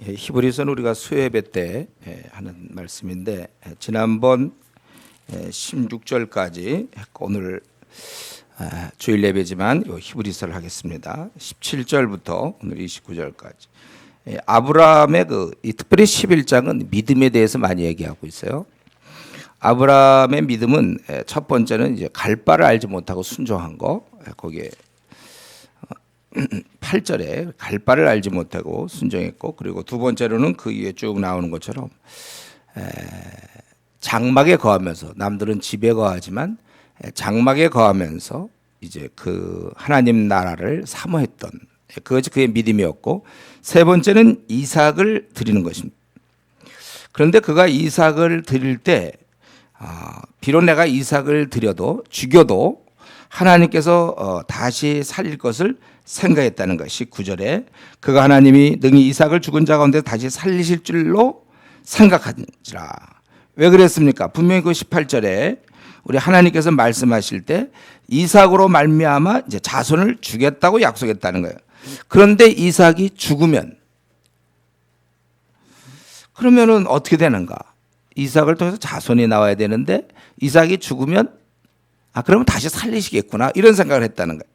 히브리서는 우리가 수요예배 때 하는 말씀인데 지난번 16절까지 오늘 주일 예배지만 히브리서를 하겠습니다. 17절부터 오늘 29절까지. 아브라함의 특별히 11장은 믿음에 대해서 많이 얘기하고 있어요. 아브라함의 믿음은 첫 번째는 이제 갈 바를 알지 못하고 순종한 거. 거기에 8절에 갈 바를 알지 못하고 순종했고, 그리고 두 번째로는 그 위에 쭉 나오는 것처럼 장막에 거하면서, 남들은 집에 거하지만 장막에 거하면서 이제 그 하나님 나라를 사모했던, 그것이 그의 믿음이었고, 세 번째는 이삭을 드리는 것입니다. 그런데 그가 이삭을 드릴 때 비록 내가 이삭을 드려도 죽여도 하나님께서 다시 살릴 것을 생각했다는 것이 9절에 그가 하나님이 능히 이삭을 죽은 자 가운데 다시 살리실 줄로 생각한지라. 왜 그랬습니까? 분명히 그 18절에 우리 하나님께서 말씀하실 때 이삭으로 말미암아 이제 자손을 주겠다고 약속했다는 거예요. 그런데 이삭이 죽으면 그러면은 어떻게 되는가? 이삭을 통해서 자손이 나와야 되는데 이삭이 죽으면 그러면 다시 살리시겠구나, 이런 생각을 했다는 거예요.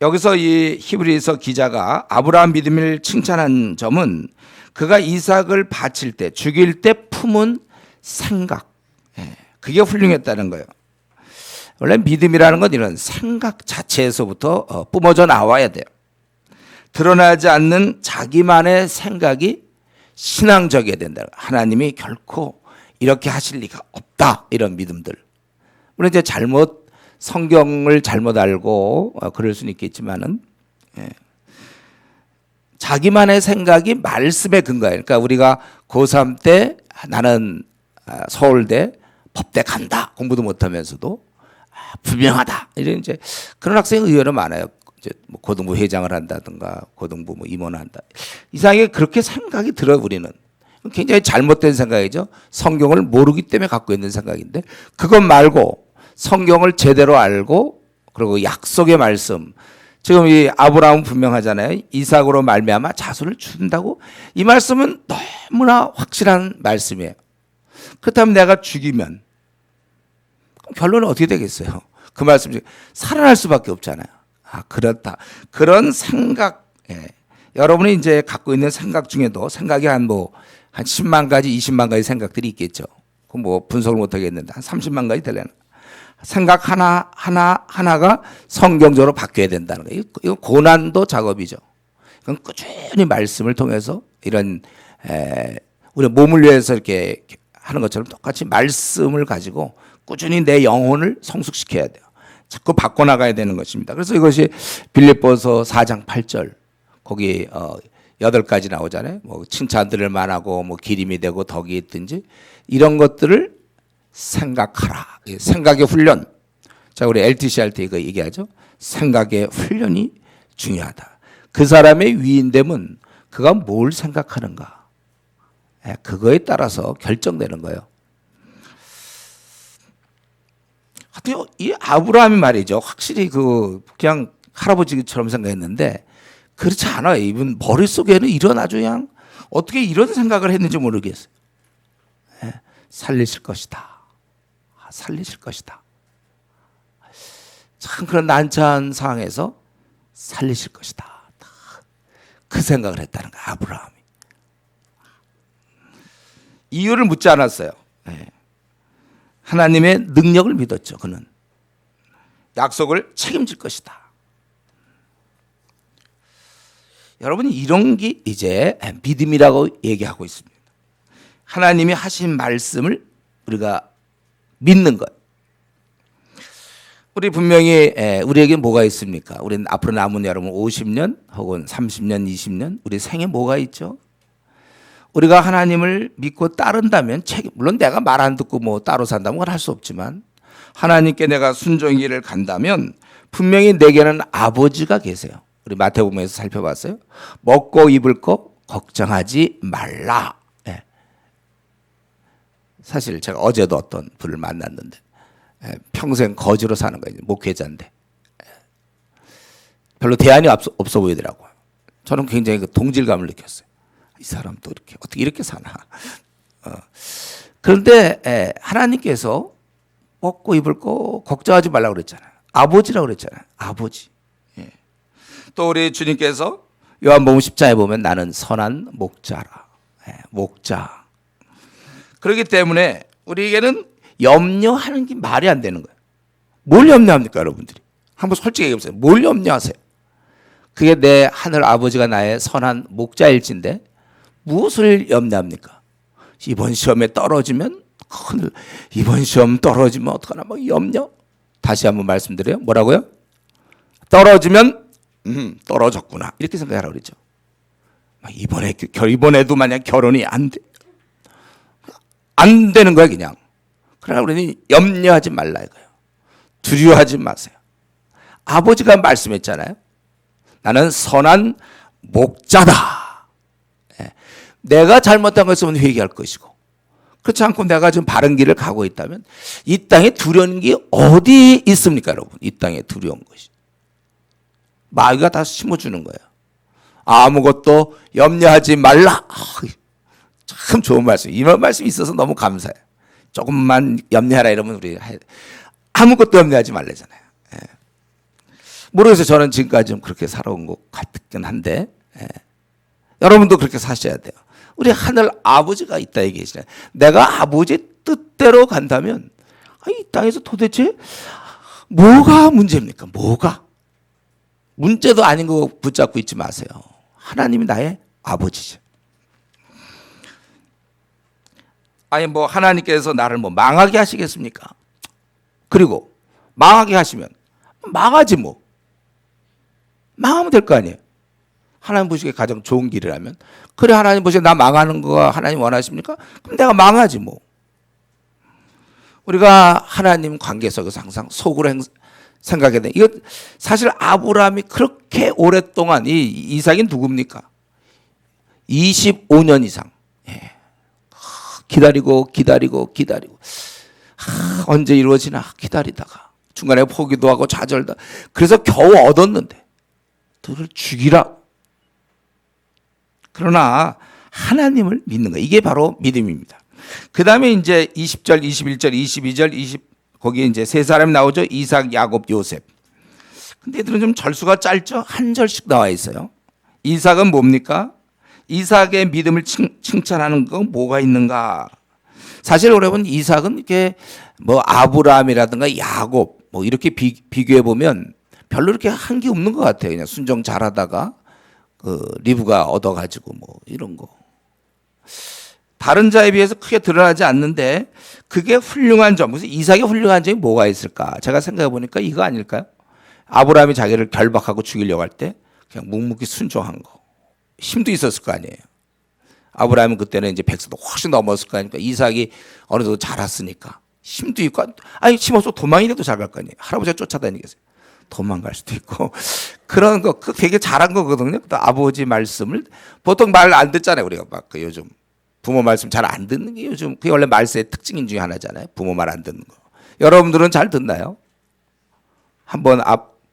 여기서 이 히브리서 기자가 아브라함 믿음을 칭찬한 점은 그가 이삭을 바칠 때, 죽일 때 품은 생각, 그게 훌륭했다는 거예요. 원래 믿음이라는 건 이런 생각 자체에서부터 뿜어져 나와야 돼요. 드러나지 않는 자기만의 생각이 신앙적이어야 된다. 하나님이 결코 이렇게 하실 리가 없다, 이런 믿음들. 물론 이제 성경을 잘못 알고 그럴 수는 있겠지만은, 자기만의 생각이 말씀에 근거해요. 그러니까 우리가 고3 때 나는 서울대 법대 간다, 공부도 못하면서도 분명하다, 이런 이제 그런 학생이 의외로 많아요. 이제 뭐 고등부 회장을 한다든가 고등부 뭐 임원을 한다. 이상하게 그렇게 생각이 들어. 우리는 굉장히 잘못된 생각이죠. 성경을 모르기 때문에 갖고 있는 생각인데, 그것 말고 성경을 제대로 알고, 그리고 약속의 말씀, 지금 이 아브라함은 분명하잖아요. 이삭으로 말미암아 자손을 준다고. 이 말씀은 너무나 확실한 말씀이에요. 그렇다면 내가 죽이면 그럼 결론은 어떻게 되겠어요? 그 말씀 중에 살아날 수밖에 없잖아요. 그렇다. 그런 생각, 여러분이 이제 갖고 있는 생각 중에도 생각이 한 10만 가지, 20만 가지 생각들이 있겠죠. 그 뭐 분석을 못 하겠는데 한 30만 가지 되려나. 생각 하나가 성경적으로 바뀌어야 된다는 거예요. 이거 고난도 작업이죠. 그럼 꾸준히 말씀을 통해서 이런 우리 몸을 위해서 이렇게 하는 것처럼 똑같이 말씀을 가지고 꾸준히 내 영혼을 성숙시켜야 돼요. 자꾸 바꿔나가야 되는 것입니다. 그래서 이것이 빌립보서 4장 8절 거기 8가지 나오잖아요. 뭐 칭찬들을 만하고 뭐 기림이 되고 덕이 있든지 이런 것들을 생각하라. 생각의 훈련. 자, 우리 LTC 할 때 이거 얘기하죠. 생각의 훈련이 중요하다. 그 사람의 위인됨은 그가 뭘 생각하는가, 그거에 따라서 결정되는 거예요. 하여튼 이 아브라함이 말이죠, 확실히 그냥 할아버지처럼 생각했는데 그렇지 않아요. 이분 머릿속에는 이런 아주 그냥 어떻게 이런 생각을 했는지 모르겠어요. 살리실 것이다. 살리실 것이다. 참 그런 난처한 상황에서 살리실 것이다. 그 생각을 했다는 거야, 아브라함이. 이유를 묻지 않았어요. 하나님의 능력을 믿었죠. 그는 약속을 책임질 것이다. 여러분, 이런 게 이제 믿음이라고 얘기하고 있습니다. 하나님이 하신 말씀을 우리가 믿는 것. 우리 분명히 우리에게 뭐가 있습니까? 우리는 앞으로 남은 여러분 50년 혹은 30년, 20년 우리 생에 뭐가 있죠? 우리가 하나님을 믿고 따른다면 물론 내가 말 안 듣고 뭐 따로 산다면 그건 할 수 없지만, 하나님께 내가 순종의 길을 간다면 분명히 내게는 아버지가 계세요. 우리 마태복음에서 살펴봤어요. 먹고 입을 거 걱정하지 말라. 사실 제가 어제도 어떤 분을 만났는데 평생 거지로 사는 거예요. 목회자인데 별로 대안이 없어 보이더라고요. 저는 굉장히 그 동질감을 느꼈어요. 이 사람 또 이렇게 어떻게 이렇게 사나. 그런데 하나님께서 먹고 입을 거 걱정하지 말라고 그랬잖아요. 아버지라고 그랬잖아요. 아버지. 예. 또 우리 주님께서 요한복음 10장에 보면 나는 선한 목자라. 목자. 그렇기 때문에 우리에게는 염려하는 게 말이 안 되는 거예요. 뭘 염려합니까, 여러분들이? 한번 솔직히 얘기해보세요. 뭘 염려하세요? 그게 내 하늘 아버지가 나의 선한 목자일진데 무엇을 염려합니까? 이번 시험에 떨어지면 큰일, 이번 시험 떨어지면 어떡하나 뭐 염려? 다시 한번 말씀드려요. 뭐라고요? 떨어지면 떨어졌구나 이렇게 생각하라고 그러죠. 이번에도 만약 결혼이 안 되는 거야 그냥. 그러나 그러니 염려하지 말라 이거예요. 두려워하지 마세요. 아버지가 말씀했잖아요. 나는 선한 목자다. 내가 잘못한 것은 회개할 것이고 그렇지 않고 내가 지금 바른 길을 가고 있다면 이 땅에 두려운 게 어디 있습니까 여러분? 이 땅에 두려운 것이. 마귀가 다 심어주는 거예요. 아무것도 염려하지 말라. 참 좋은 말씀. 이런 말씀이 있어서 너무 감사해요. 조금만 염려하라 이러면 우리 아무것도 염려하지 말래잖아요. 모르겠어요. 저는 지금까지 좀 그렇게 살아온 것 같긴 한데 여러분도 그렇게 사셔야 돼요. 우리 하늘 아버지가 이 땅에 계시잖아요. 내가 아버지의 뜻대로 간다면 이 땅에서 도대체 뭐가 문제입니까? 뭐가? 문제도 아닌 거 붙잡고 있지 마세요. 하나님이 나의 아버지죠. 아니 뭐 하나님께서 나를 뭐 망하게 하시겠습니까? 그리고 망하게 하시면 망하지 뭐. 망하면 될 거 아니에요. 하나님 보시기에 가장 좋은 길이라면 그래 하나님 보시기에 나 망하는 거가 하나님 원하십니까? 그럼 내가 망하지 뭐. 우리가 하나님 관계 속에서 항상 속으로 생각해야 돼. 이거 사실 아브라함이 그렇게 오랫동안 이 이삭이 누굽니까? 25년 이상 기다리고 언제 이루어지나 기다리다가 중간에 포기도 하고 좌절다. 그래서 겨우 얻었는데 너를 죽이라. 그러나 하나님을 믿는 거 이게 바로 믿음입니다. 그 다음에 이제 20절, 21절, 22절, 거기에 이제 세 사람이 나오죠. 이삭, 야곱, 요셉. 근데 얘들은 좀 절수가 짧죠. 한 절씩 나와 있어요. 이삭은 뭡니까? 이삭의 믿음을 칭찬하는 건 뭐가 있는가? 사실 여러분 이삭은 이렇게 뭐 아브라함이라든가 야곱 뭐 이렇게 비교해 보면 별로 이렇게 한 게 없는 것 같아요. 그냥 순종 잘하다가 그 리브가 얻어가지고 뭐 이런 거. 다른 자에 비해서 크게 드러나지 않는데 그게 훌륭한 점. 무슨 이삭의 훌륭한 점이 뭐가 있을까? 제가 생각해 보니까 이거 아닐까요? 아브라함이 자기를 결박하고 죽이려고 할 때 그냥 묵묵히 순종한 거. 힘도 있었을 거 아니에요. 아브라함은 그때는 이제 100세도 훨씬 넘었을 거 아닙니까? 이삭이 어느 정도 자랐으니까 힘도 있고 아니 힘 없어 도망이라도 잘 갈 거 아니에요. 할아버지가 쫓아다니겠어요. 도망갈 수도 있고 그런 거 그 되게 잘한 거거든요. 또 아버지 말씀을 보통 말 안 듣잖아요. 우리가 막 그 요즘 부모 말씀 잘 안 듣는 게 요즘 그게 원래 말세의 특징인 중에 하나잖아요. 부모 말 안 듣는 거. 여러분들은 잘 듣나요? 한번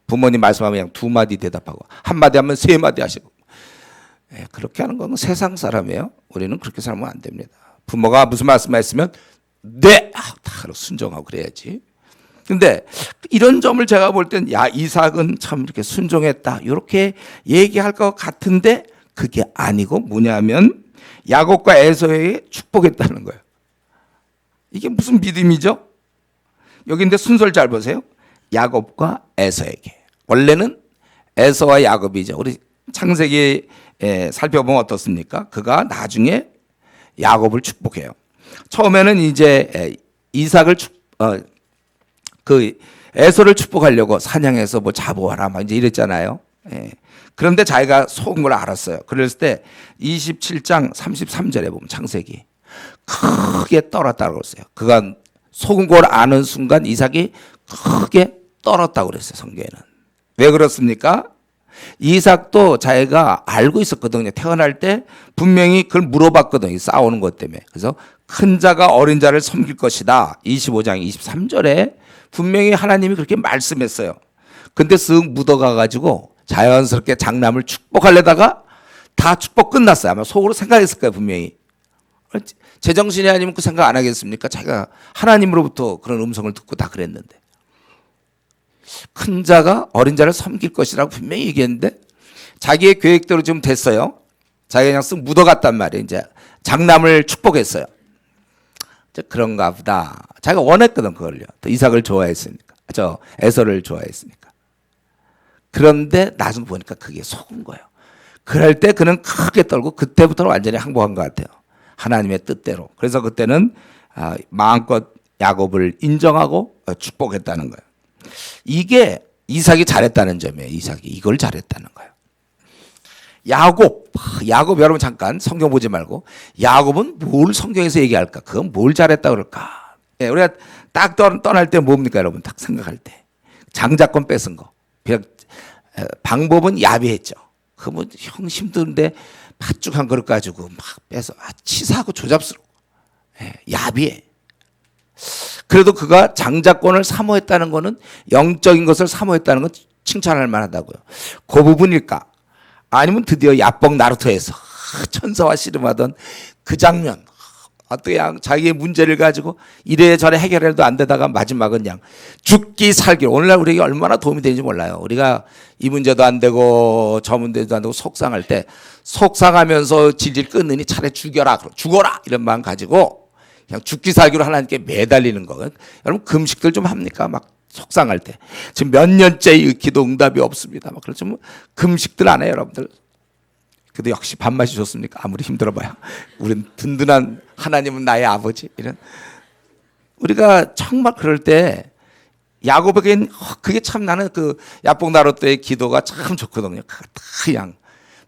부모님 말씀하면 그냥 두 마디 대답하고 한 마디 하면 세 마디 하시고 그렇게 하는 건 세상 사람이에요. 우리는 그렇게 살면 안 됩니다. 부모가 무슨 말씀했으면 네! 다 순종하고 그래야지. 근데 이런 점을 제가 볼 땐 야 이삭은 참 이렇게 순종했다 이렇게 얘기할 것 같은데 그게 아니고 뭐냐면 야곱과 에서에게 축복했다는 거예요. 이게 무슨 믿음이죠? 여기인데 순서를 잘 보세요. 야곱과 에서에게. 원래는 에서와 야곱이죠. 우리 창세기 살펴보면 어떻습니까? 그가 나중에 야곱을 축복해요. 처음에는 이제 이삭을 그 에서를 축복하려고 사냥해서 뭐 잡아와라 막 이제 이랬잖아요. 그런데 자기가 속은 걸 알았어요. 그랬을 때 27장 33절에 보면 창세기 크게 떨었다고 그랬어요. 그가 속은 걸 아는 순간 이삭이 크게 떨었다고 그랬어요. 성경에는. 왜 그렇습니까? 이삭도 자기가 알고 있었거든요. 태어날 때 분명히 그걸 물어봤거든요. 싸우는 것 때문에. 그래서 큰 자가 어린 자를 섬길 것이다. 25장 23절에 분명히 하나님이 그렇게 말씀했어요. 근데 쓱 묻어가가지고 자연스럽게 장남을 축복하려다가 다 축복 끝났어요. 아마 속으로 생각했을 거예요, 분명히. 제정신이 아니면 그 생각 안 하겠습니까? 자기가 하나님으로부터 그런 음성을 듣고 다 그랬는데. 큰 자가 어린 자를 섬길 것이라고 분명히 얘기했는데 자기의 계획대로 좀 됐어요. 자기가 그냥 쓱 묻어갔단 말이에요. 이제 장남을 축복했어요. 이제 그런가 보다. 자기가 원했거든 그걸요. 이삭을 좋아했으니까. 저 에서를 좋아했으니까. 그런데 나중 보니까 그게 속은 거예요. 그럴 때 그는 크게 떨고 그때부터는 완전히 항복한 것 같아요. 하나님의 뜻대로. 그래서 그때는 마음껏 야곱을 인정하고 축복했다는 거예요. 이게 이삭이 잘했다는 점이에요. 이삭이 이걸 잘했다는 거예요. 야곱 여러분 잠깐 성경 보지 말고 야곱은 뭘 성경에서 얘기할까? 그건 뭘 잘했다 그럴까? 예, 우리가 딱 떠날 때 뭡니까 여러분? 딱 생각할 때 장자권 뺏은 거. 그냥 방법은 야비했죠. 그러면 형 힘든데 팥죽 한 그릇 가지고 막 빼서 치사하고 조잡스러워. 예, 야비해. 그래도 그가 장자권을 사모했다는 것은 영적인 것을 사모했다는 건 칭찬할 만하다고요. 그 부분일까? 아니면 드디어 야뽕 나루토에서 천사와 씨름하던 그 장면 어떻게 자기의 문제를 가지고 이래저래 해결해도 안 되다가 마지막은 그냥 죽기 살기 오늘날 우리에게 얼마나 도움이 되는지 몰라요. 우리가 이 문제도 안 되고 저 문제도 안 되고 속상할 때 속상하면서 질질 끊느니 차라리 죽어라 이런 마음 가지고 그냥 죽기 살기로 하나님께 매달리는 거. 여러분 금식들 좀 합니까? 막 속상할 때 지금 몇 년째 이 기도 응답이 없습니다. 막 그렇죠. 뭐 금식들 안 해요, 여러분들. 그래도 역시 밥맛이 좋습니까? 아무리 힘들어봐요. 우린 든든한 하나님은 나의 아버지. 이런 우리가 정말 그럴 때 야곱에겐 그게 참 나는 그 야복나루토의 기도가 참 좋거든요. 그냥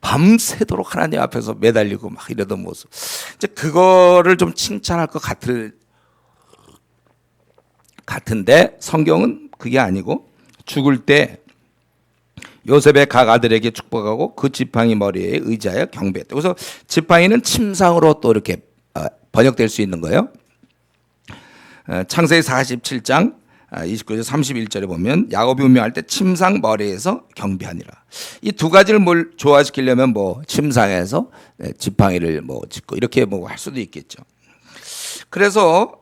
밤새도록 하나님 앞에서 매달리고 막 이러던 모습. 이제 그거를 좀 칭찬할 것 같은데 성경은 그게 아니고 죽을 때 요셉의 각 아들에게 축복하고 그 지팡이 머리에 의지하여 경배했다. 그래서 지팡이는 침상으로 또 이렇게 번역될 수 있는 거예요. 창세기 47장 29절 31절에 보면 야곱이 운명할 때 침상 머리에서 경배하니라. 이 두 가지를 뭘 조화시키려면 뭐 침상에서 지팡이를 뭐 짓고 이렇게 뭐 할 수도 있겠죠. 그래서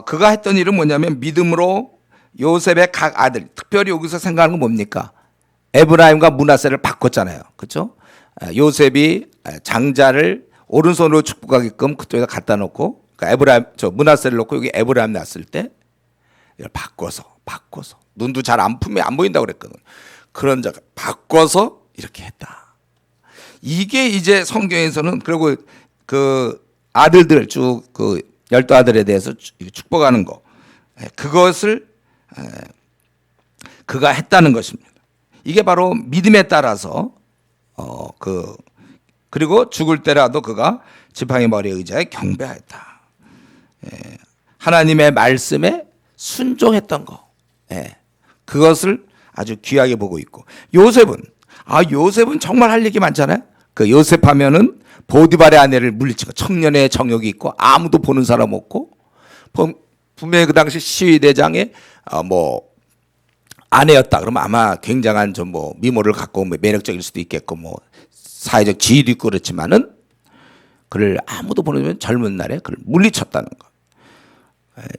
그가 했던 일은 뭐냐면 믿음으로 요셉의 각 아들, 특별히 여기서 생각하는 건 뭡니까? 에브라임과 므낫세를 바꿨잖아요. 그렇죠? 요셉이 장자를 오른손으로 축복하게끔 그쪽에다 갖다 놓고 그러니까 므낫세를 놓고 여기 에브라임 놨을 때 이걸 바꿔서 눈도 잘 안 보인다고 그랬거든요. 그런 자가 바꿔서 이렇게 했다. 이게 이제 성경에서는 그리고 그 아들들 쭉 그 12아들에 대해서 축복하는 거 그것을 그가 했다는 것입니다. 이게 바로 믿음에 따라서 그리고 죽을 때라도 그가 지팡이 머리에 의지하여 경배하였다. 하나님의 말씀에 순종했던 거. 그것을 아주 귀하게 보고 있고 요셉은 정말 할 얘기 많잖아요. 그 요셉 하면은 보디발의 아내를 물리치고 청년의 정욕이 있고 아무도 보는 사람 없고 분명히 그 당시 시위대장의 뭐 아내였다. 그러면 아마 굉장한 좀 뭐 미모를 갖고 뭐 매력적일 수도 있겠고 뭐 사회적 지위도 있고 그렇지만은 그를 아무도 보는 젊은 날에 그를 물리쳤다는 거.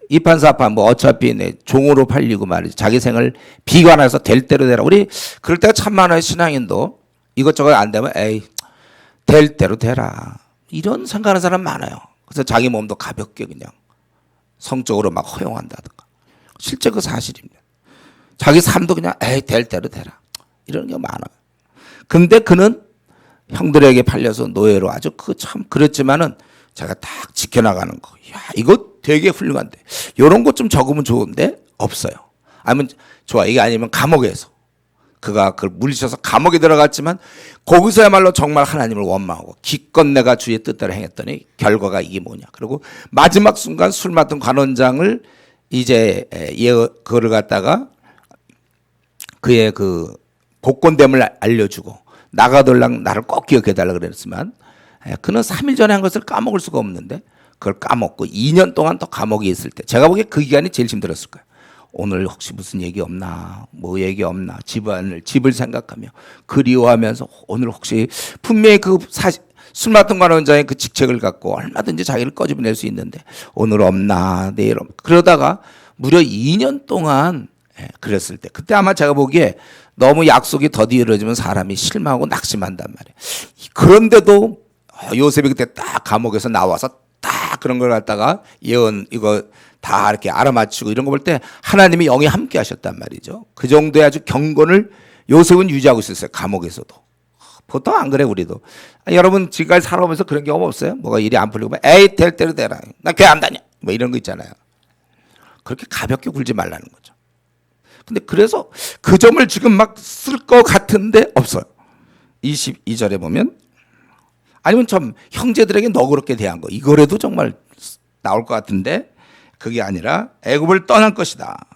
이판사판 뭐 어차피 내 종으로 팔리고 말이지 자기 생을 비관해서 될 대로 되라. 우리 그럴 때가 참 많아요. 신앙인도 이것저것 안 되면 에이 될 대로 되라 이런 생각하는 사람 많아요. 그래서 자기 몸도 가볍게 그냥 성적으로 막 허용한다든가. 실제 그 사실입니다. 자기 삶도 그냥 에이 될 대로 되라 이런 게 많아요. 근데 그는 형들에게 팔려서 노예로 아주 그 참 그랬지만은 제가 딱 지켜나가는 거. 야 이거 되게 훌륭한데 이런 것 좀 적으면 좋은데 없어요. 아니면 좋아 이게 아니면 감옥에서 그가 그걸 물리쳐서 감옥에 들어갔지만 거기서야말로 정말 하나님을 원망하고 기껏 내가 주의 뜻대로 행했더니 결과가 이게 뭐냐. 그리고 마지막 순간 술 맡은 관원장을 이제 그거를 갖다가 그의 그 복권됨을 알려주고 나가돌랑 나를 꼭 기억해달라 그랬지만 그는 3일 전에 한 것을 까먹을 수가 없는데 그걸 까먹고 2년 동안 또 감옥에 있을 때 제가 보기에 그 기간이 제일 힘들었을 거예요. 오늘 혹시 무슨 얘기 없나, 뭐 얘기 없나, 집을 생각하며 그리워하면서 오늘 혹시 분명히 술 맡은 관원장의 그 직책을 갖고 얼마든지 자기를 꺼집어낼 수 있는데 오늘 없나, 내일 없나. 그러다가 무려 2년 동안 그랬을 때, 그때 아마 제가 보기에 너무 약속이 더디 이루어지면 사람이 실망하고 낙심한단 말이에요. 그런데도 요셉이 그때 딱 감옥에서 나와서 딱 그런 걸 갖다가 예언 이거 다 이렇게 알아맞히고 이런 거 볼 때 하나님이 영이 함께 하셨단 말이죠. 그 정도의 아주 경건을 요셉은 유지하고 있었어요. 감옥에서도. 보통 안 그래 우리도. 여러분 지금까지 살아오면서 그런 경험 없어요? 뭐가 일이 안 풀리고 에이 될 대로 되라. 나 교회 안 다녀. 뭐 이런 거 있잖아요. 그렇게 가볍게 굴지 말라는 거죠. 근데 그래서 그 점을 지금 막 쓸 것 같은데 없어요. 22절에 보면 아니면 참 형제들에게 너그럽게 대한 거 이거라도 정말 나올 것 같은데 그게 아니라 애굽을 떠날 것이다.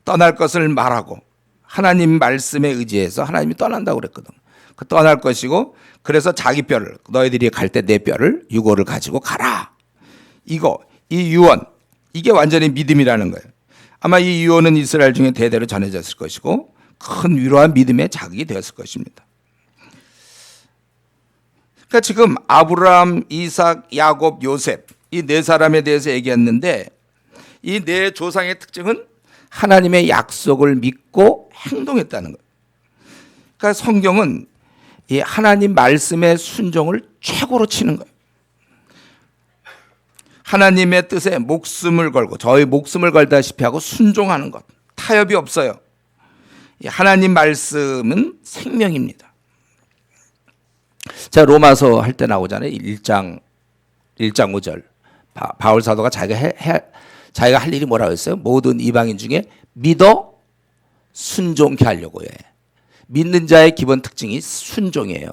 떠날 것을 말하고 하나님 말씀에 의지해서 하나님이 떠난다고 그랬거든. 그 떠날 것이고 그래서 자기 뼈를 너희들이 갈 때 내 뼈를 유고를 가지고 가라. 이 유언 이게 완전히 믿음이라는 거예요. 아마 이 유언은 이스라엘 중에 대대로 전해졌을 것이고 큰 위로한 믿음의 자극이 되었을 것입니다. 그러니까 지금 아브라함, 이삭, 야곱, 요셉 이 네 사람에 대해서 얘기했는데 이 네 조상의 특징은 하나님의 약속을 믿고 행동했다는 거예요. 그러니까 성경은 이 하나님 말씀의 순종을 최고로 치는 거예요. 하나님의 뜻에 목숨을 걸고 저희 목숨을 걸다시피 하고 순종하는 것. 타협이 없어요. 하나님 말씀은 생명입니다. 자, 로마서 할 때 나오잖아요. 1장 5절. 바울 사도가 자기가 할 일이 뭐라고 했어요? 모든 이방인 중에 믿어 순종케 하려고 해. 믿는 자의 기본 특징이 순종이에요.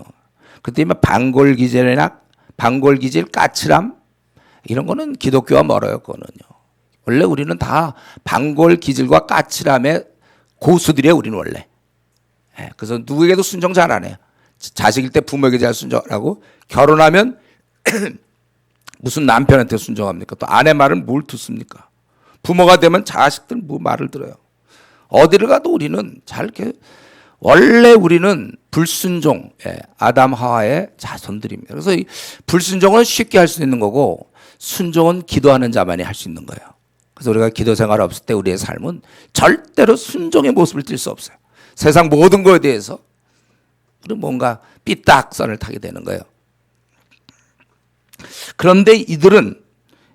그때 방골기질이나 방골기질, 까칠함 이런 거는 기독교와 멀어요. 그거는요. 원래 우리는 다 방골기질과 까칠함의 고수들이에요. 우리는 원래. 그래서 누구에게도 순종 잘 안 해요. 자식일 때 부모에게 잘 순종하고 결혼하면 무슨 남편한테 순종합니까? 또 아내 말은 뭘 듣습니까? 부모가 되면 자식들 뭐 말을 들어요. 어디를 가도 우리는 잘 이렇게 원래 우리는 불순종, 아담 하와의 자손들입니다. 그래서 이 불순종은 쉽게 할 수 있는 거고 순종은 기도하는 자만이 할 수 있는 거예요. 그래서 우리가 기도 생활 없을 때 우리의 삶은 절대로 순종의 모습을 띌 수 없어요. 세상 모든 거에 대해서 우리는 뭔가 삐딱선을 타게 되는 거예요. 그런데 이들은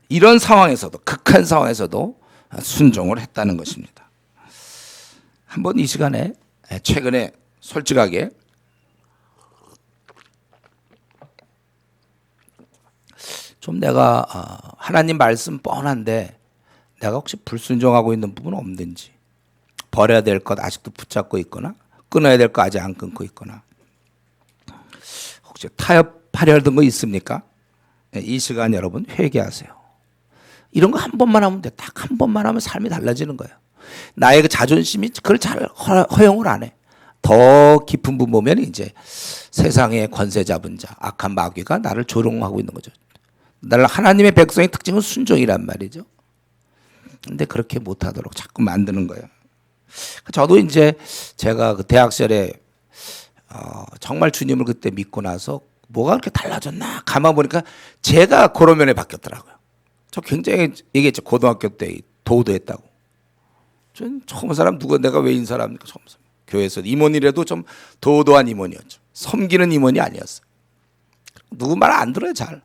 이런 상황에서도 극한 상황에서도 순종을 했다는 것입니다. 한번 이 시간에 최근에 솔직하게 좀 내가 하나님 말씀 뻔한데 내가 혹시 불순종하고 있는 부분은 없는지 버려야 될 것 아직도 붙잡고 있거나 끊어야 될 거 아직 안 끊고 있거나 혹시 타협하려던 거 있습니까? 이 시간 여러분 회개하세요. 이런 거 한 번만 하면 돼. 딱 한 번만 하면 삶이 달라지는 거예요. 나의 그 자존심이 그걸 잘 허용을 안 해. 더 깊은 부분 보면 이제 세상의 권세 잡은 자, 악한 마귀가 나를 조롱하고 있는 거죠. 나를 하나님의 백성의 특징은 순종이란 말이죠. 근데 그렇게 못하도록 자꾸 만드는 거예요. 저도 이제 제가 그 대학 시절에 정말 주님을 그때 믿고 나서 뭐가 그렇게 달라졌나 가만 보니까 제가 그런 면에 바뀌었더라고요. 저 굉장히 얘기했죠. 고등학교 때 도도했다고. 전 처음 사람 누가 내가 왜 인사랍니까? 처음 사람. 교회에서 임원이라도 좀 도도한 임원이었죠. 섬기는 임원이 아니었어요. 누구 말 안 들어요. 잘.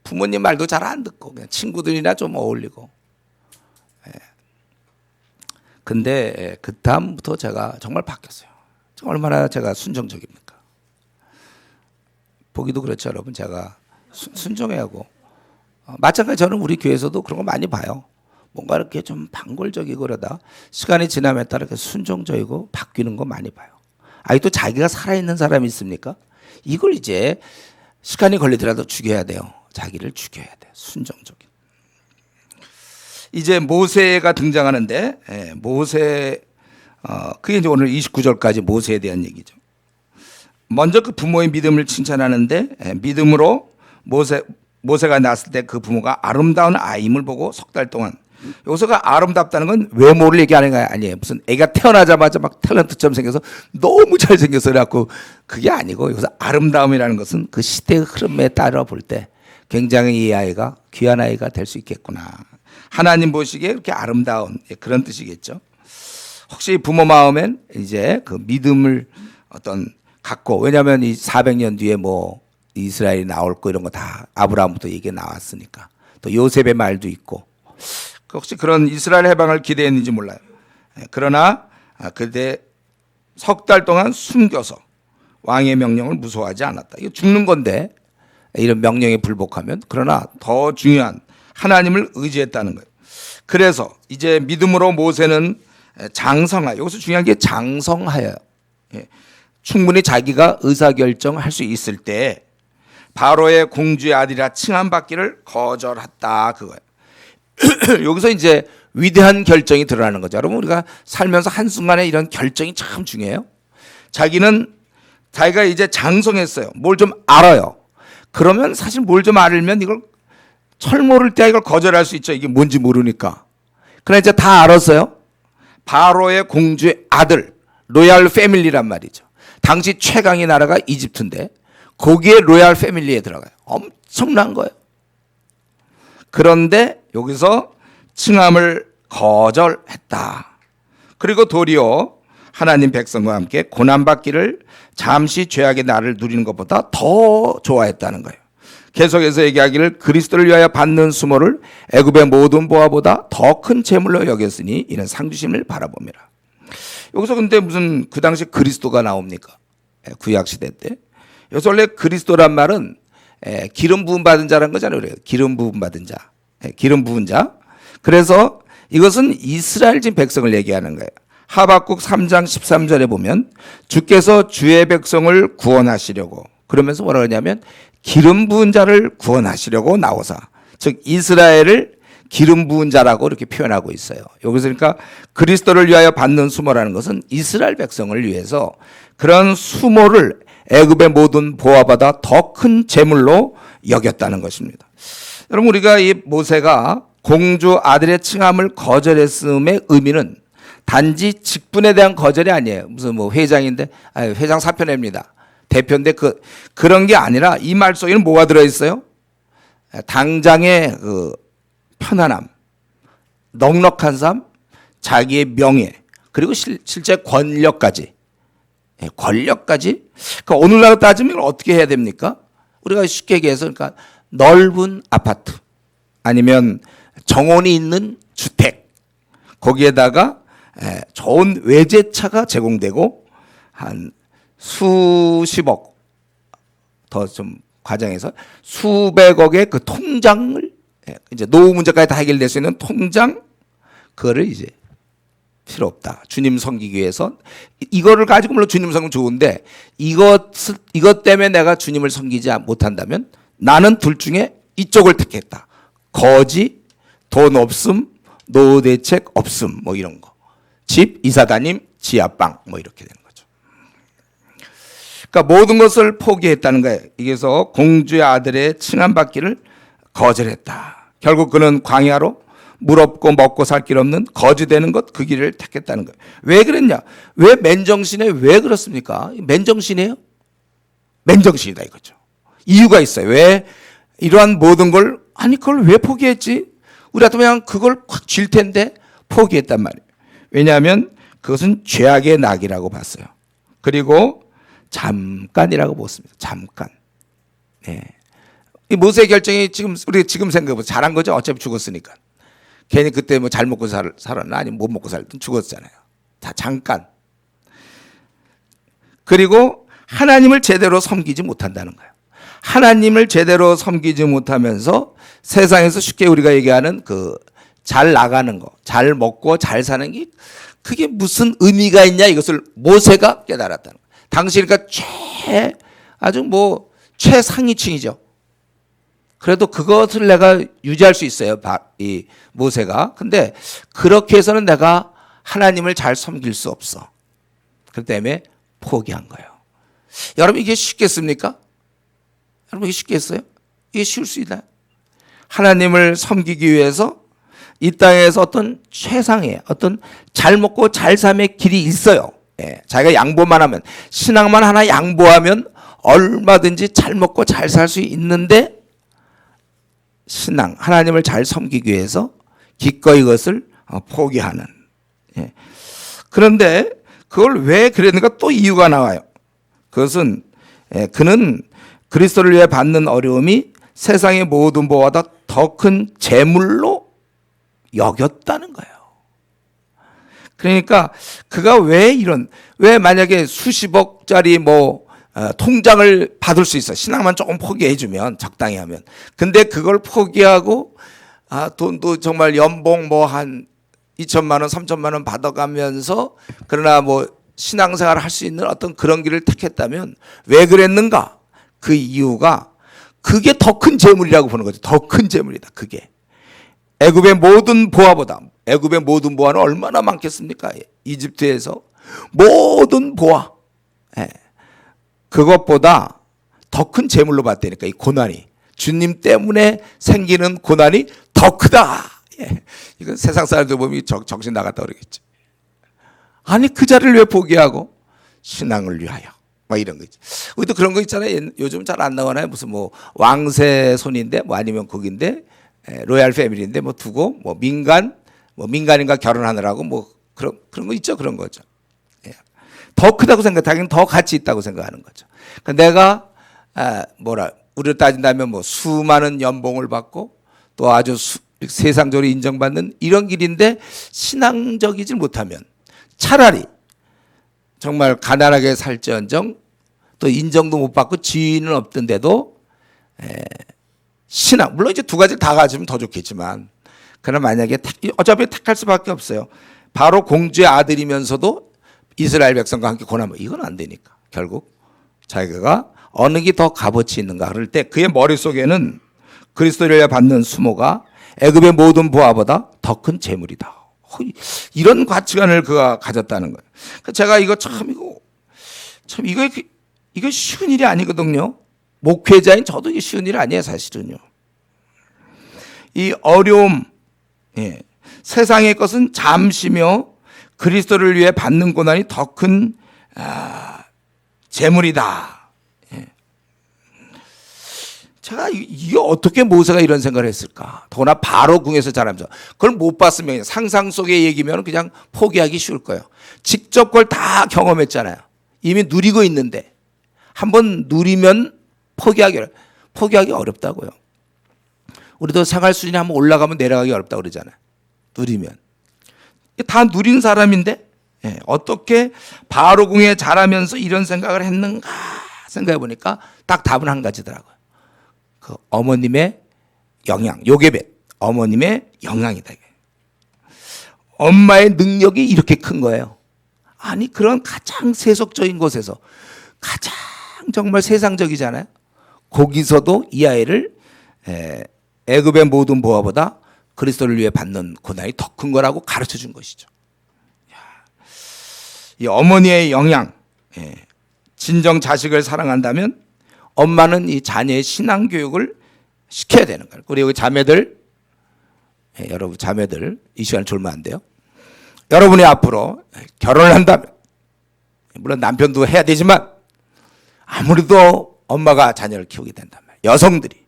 부모님 말도 잘 안 듣고 그냥 친구들이나 좀 어울리고. 근데 그 다음부터 제가 정말 바뀌었어요. 얼마나 제가 순종적입니까? 보기도 그렇죠, 여러분. 제가 순종해야 하고 마찬가지 저는 우리 교회에서도 그런 거 많이 봐요. 뭔가 이렇게 좀 방골적이고 그러다 시간이 지남에 따라 이렇게 순종적이고 바뀌는 거 많이 봐요. 아직도 자기가 살아있는 사람이 있습니까? 이걸 이제 시간이 걸리더라도 죽여야 돼요. 자기를 죽여야 돼요. 순종적인. 이제 모세가 등장하는데 모세 그게 이제 오늘 29절까지 모세에 대한 얘기죠. 먼저 그 부모의 믿음을 칭찬하는데 믿음으로 모세가 낳았을 때 그 부모가 아름다운 아임을 보고 석 달 동안 여기서가 아름답다는 건 외모를 얘기하는 거 아니에요. 무슨 애가 태어나자마자 막 탤런트처럼 생겨서 너무 잘생겨서 그래갖고 그게 아니고, 여기서 아름다움이라는 것은 그 시대의 흐름에 따라 볼 때 굉장히 이 아이가 귀한 아이가 될 수 있겠구나. 하나님 보시기에 그렇게 아름다운 그런 뜻이겠죠. 혹시 부모 마음엔 이제 그 믿음을 어떤 갖고, 왜냐하면 이 400년 뒤에 뭐 이스라엘이 나올 거 이런 거 다 아브라함부터 얘기 나왔으니까, 또 요셉의 말도 있고, 혹시 그런 이스라엘 해방을 기대했는지 몰라요. 그러나 그때 석 달 동안 숨겨서 왕의 명령을 무서워하지 않았다. 이거 죽는 건데 이런 명령에 불복하면. 그러나 더 중요한 하나님을 의지했다는 거예요. 그래서 이제 믿음으로 모세는 장성하여, 여기서 중요한 게 장성하여요. 충분히 자기가 의사결정할 수 있을 때 바로의 공주의 아들이라 칭함받기를 거절했다, 그거예요. 여기서 이제 위대한 결정이 드러나는 거죠. 여러분, 우리가 살면서 한순간에 이런 결정이 참 중요해요. 자기가 이제 장성했어요. 뭘 좀 알아요. 그러면 사실 뭘 좀 알면 이걸 철모를 때 이걸 거절할 수 있죠. 이게 뭔지 모르니까. 그러나 이제 다 알았어요. 바로의 공주의 아들, 로얄 패밀리란 말이죠. 당시 최강의 나라가 이집트인데 거기에 로얄 패밀리에 들어가요. 엄청난 거예요. 그런데 여기서 칭함을 거절했다. 그리고 도리어 하나님 백성과 함께 고난받기를 잠시 죄악의 날을 누리는 것보다 더 좋아했다는 거예요. 계속해서 얘기하기를 그리스도를 위하여 받는 수모를 애굽의 모든 보화보다 더 큰 재물로 여겼으니 이는 상주심을 바라봅니다. 여기서 근데 무슨 그 당시 그리스도가 나옵니까? 구약시대 때. 여기서 원래 그리스도란 말은 기름 부음 받은 자라는 거잖아요. 그래요. 기름 부음 받은 자. 기름 부은 자. 그래서 이것은 이스라엘진 백성을 얘기하는 거예요. 하박국 3장 13절에 보면 주께서 주의 백성을 구원하시려고, 그러면서 뭐라 그러냐면 기름 부은 자를 구원하시려고 나오사, 즉 이스라엘을 기름 부은 자라고 이렇게 표현하고 있어요. 여기서 그러니까 그리스도를 위하여 받는 수모라는 것은 이스라엘 백성을 위해서 그런 수모를 애굽의 모든 보화보다 더 큰 재물로 여겼다는 것입니다. 여러분, 우리가 이 모세가 공주 아들의 칭함을 거절했음의 의미는 단지 직분에 대한 거절이 아니에요. 무슨 뭐 회장인데 회장 사표 냅니다. 대표인데 그런 게 아니라 이 말 속에는 뭐가 들어있어요? 당장의 그 편안함, 넉넉한 삶, 자기의 명예, 그리고 실제 권력까지. 권력까지. 그러니까 오늘날 따지면 어떻게 해야 됩니까? 우리가 쉽게 얘기해서 그러니까 넓은 아파트, 아니면 정원이 있는 주택, 거기에다가 좋은 외제차가 제공되고 한 수십억, 더 좀 과장해서 수백억의 그 통장을, 이제 노후 문제까지 다 해결될 수 있는 통장, 그거를 이제 필요 없다. 주님 섬기기 위해서. 이거를 가지고 물론 주님 섬기면 좋은데 이것 때문에 내가 주님을 섬기지 못한다면 나는 둘 중에 이쪽을 택했다. 거지, 돈 없음, 노후 대책 없음, 뭐 이런 거. 집, 이사다님, 지하방, 뭐 이렇게 되는 거죠. 그러니까 모든 것을 포기했다는 거예요. 이게서 공주의 아들의 칭함받기를 거절했다. 결국 그는 광야로 물 없고 먹고 살 길 없는 거지 되는 것, 그 길을 택했다는 거예요. 왜 그랬냐? 왜 맨정신에 왜 그렇습니까? 맨정신이에요? 맨정신이다 이거죠. 이유가 있어요. 왜 이러한 모든 걸, 아니 그걸 왜 포기했지? 우리 같으면 그걸 확 쥘 텐데 포기했단 말이에요. 왜냐하면 그것은 죄악의 낙이라고 봤어요. 그리고 잠깐이라고 보았습니다. 잠깐. 네. 이 모세의 결정이 우리 지금 생각해보면 잘한 거죠. 어차피 죽었으니까. 괜히 그때 뭐 잘 먹고 살았나 아니면 못 먹고 살든 죽었잖아요. 다 잠깐. 그리고 하나님을 제대로 섬기지 못한다는 거예요. 하나님을 제대로 섬기지 못하면서 세상에서 쉽게 우리가 얘기하는 그 잘 나가는 거, 잘 먹고 잘 사는 게 그게 무슨 의미가 있냐, 이것을 모세가 깨달았다는 거예요. 당시 그러니까 아주 뭐 최상위층이죠. 그래도 그것을 내가 유지할 수 있어요, 이 모세가. 근데 그렇게 해서는 내가 하나님을 잘 섬길 수 없어. 그렇기 때문에 포기한 거예요. 여러분, 이게 쉽겠습니까? 여러분, 이게 쉽겠어요? 이게 쉬울 수 있나요? 하나님을 섬기기 위해서 이 땅에서 어떤 최상의 어떤 잘 먹고 잘 삶의 길이 있어요. 예, 자기가 양보만 하면, 신앙만 하나 양보하면 얼마든지 잘 먹고 잘 살 수 있는데, 신앙 하나님을 잘 섬기기 위해서 기꺼이 이것을 포기하는. 예. 그런데 그걸 왜 그랬는가, 또 이유가 나와요. 그것은 그는 그리스도를 위해 받는 어려움이 세상의 모든 보호보다 더 큰 재물로 여겼다는 거예요. 그러니까 그가 왜 만약에 수십억짜리 통장을 받을 수 있어. 신앙만 조금 포기해주면, 적당히 하면. 근데 그걸 포기하고, 돈도 정말 연봉 한 2천만 원, 3천만 원 받아가면서, 그러나 신앙생활을 할 수 있는 어떤 그런 길을 택했다면 왜 그랬는가? 그 이유가 그게 더 큰 재물이라고 보는 거죠. 더 큰 재물이다. 그게. 애굽의 모든 보화보다, 애굽의 모든 보화는 얼마나 많겠습니까? 이집트에서 모든 보화, 그것보다 더 큰 재물로 봤다니까. 이 고난이, 주님 때문에 생기는 고난이 더 크다. 이건 세상 사람들 보면 정신 나갔다 그러겠지. 아니, 그 자리를 왜 포기하고 신앙을 위하여, 이런 거 있지. 우리도 그런 거 있잖아요. 요즘 잘 안 나오나요? 무슨 왕세 손인데, 아니면 거긴데, 로얄 패밀리인데, 두고, 민간인과 결혼하느라고, 그런 거 있죠. 그런 거죠. 예. 더 크다고 생각하기엔 더 가치 있다고 생각하는 거죠. 그러니까 내가, 우리를 따진다면 수많은 연봉을 받고, 또 아주 세상적으로 인정받는 이런 길인데, 신앙적이지 못하면 차라리 정말 가난하게 살지언정, 또 인정도 못 받고 지위는 없던데도 신앙, 물론 이제 두 가지를 다 가지면 더 좋겠지만, 그러나 만약에 어차피 택할 수밖에 없어요. 바로 공주의 아들이면서도 이스라엘 백성과 함께 고난을, 이건 안 되니까 결국 자기가 어느 게 더 값어치 있는가 그럴 때 그의 머릿속에는 그리스도를 위해 받는 수모가 애굽의 모든 보화보다 더 큰 재물이다. 이런 가치관을 그가 가졌다는 거예요. 제가 이거 이거 쉬운 일이 아니거든요. 목회자인 저도 이게 쉬운 일이 아니에요, 사실은요. 이 어려움, 세상의 것은 잠시며 그리스도를 위해 받는 고난이 더 큰 재물이다. 제가 이게 어떻게 모세가 이런 생각을 했을까? 더구나 바로 궁에서 자라면서 그걸 못 봤으면 상상 속의 얘기면 그냥 포기하기 쉬울 거예요. 직접 그걸 다 경험했잖아요. 이미 누리고 있는데 한번 누리면 포기하기 어렵다고요. 우리도 생활 수준이 한번 올라가면 내려가기 어렵다고 그러잖아요. 누리면. 다 누린 사람인데 어떻게 바로 궁에 자라면서 이런 생각을 했는가 생각해 보니까 딱 답은 한 가지더라고요. 그 어머님의 영향, 요게벳 어머님의 영향이다. 엄마의 능력이 이렇게 큰 거예요. 아니, 그런 가장 세속적인 곳에서 가장 정말 세상적이잖아요. 거기서도 이 아이를 애굽의 모든 보화보다 그리스도를 위해 받는 고난이 더 큰 거라고 가르쳐 준 것이죠. 이 어머니의 영향, 진정 자식을 사랑한다면 엄마는 이 자녀의 신앙 교육을 시켜야 되는 거예요. 우리 여기 자매들, 여러분 자매들 이 시간 졸면 안 돼요. 여러분이 앞으로 결혼을 한다면, 물론 남편도 해야 되지만 아무래도 엄마가 자녀를 키우게 된단 말이에요. 여성들이.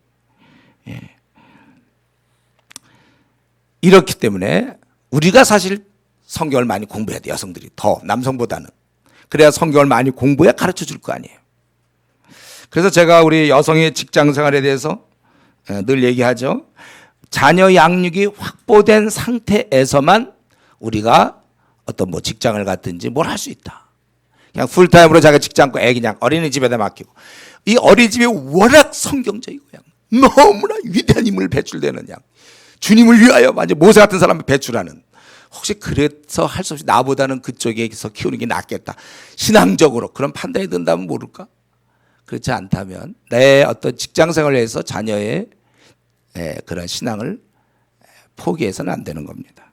이렇기 때문에 우리가 사실 성경을 많이 공부해야 돼요. 여성들이 더 남성보다는. 그래야 성경을 많이 공부해야 가르쳐 줄 거 아니에요. 그래서 제가 우리 여성의 직장 생활에 대해서 늘 얘기하죠. 자녀 양육이 확보된 상태에서만 우리가 어떤 직장을 갔든지 뭘 할 수 있다. 그냥 풀타임으로 자기가 직장 거 애 그냥 어린이집에다 맡기고, 이 어린이집이 워낙 성경적이고 너무나 위대한 인물 배출되는 주님을 위하여 완전 모세 같은 사람을 배출하는, 혹시 그래서 할 수 없이 나보다는 그쪽에서 키우는 게 낫겠다, 신앙적으로 그런 판단이 든다면 모를까? 그렇지 않다면 내 어떤 직장 생활을 해서 자녀의 그런 신앙을 포기해서는 안 되는 겁니다.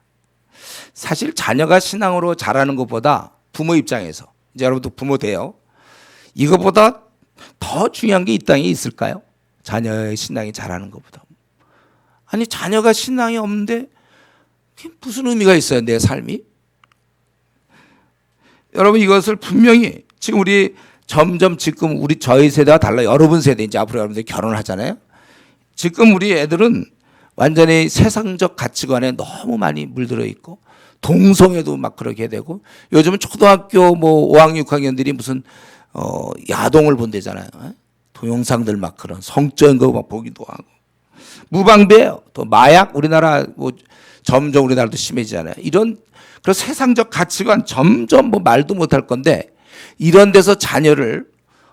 사실 자녀가 신앙으로 자라는 것보다 부모 입장에서, 이제 여러분도 부모 돼요. 이것보다 더 중요한 게 이 땅에 있을까요? 자녀의 신앙이 자라는 것보다. 아니, 자녀가 신앙이 없는데 그게 무슨 의미가 있어요, 내 삶이? 여러분, 이것을 분명히 지금 우리 점점 지금 저희 세대와 달라. 여러분 세대, 이제 앞으로 여러분들이 결혼하잖아요. 지금 우리 애들은 완전히 세상적 가치관에 너무 많이 물들어 있고, 동성애도 막 그렇게 되고, 요즘은 초등학교 뭐 5학년, 6학년들이 무슨 야동을 본대잖아요. 동영상들 막 그런 성적인 거 막 보기도 하고, 무방비예요. 또 마약, 우리나라 뭐 점점 우리나라도 심해지잖아요. 이런 그런 세상적 가치관 점점 뭐 말도 못할 건데, 이런 데서 자녀를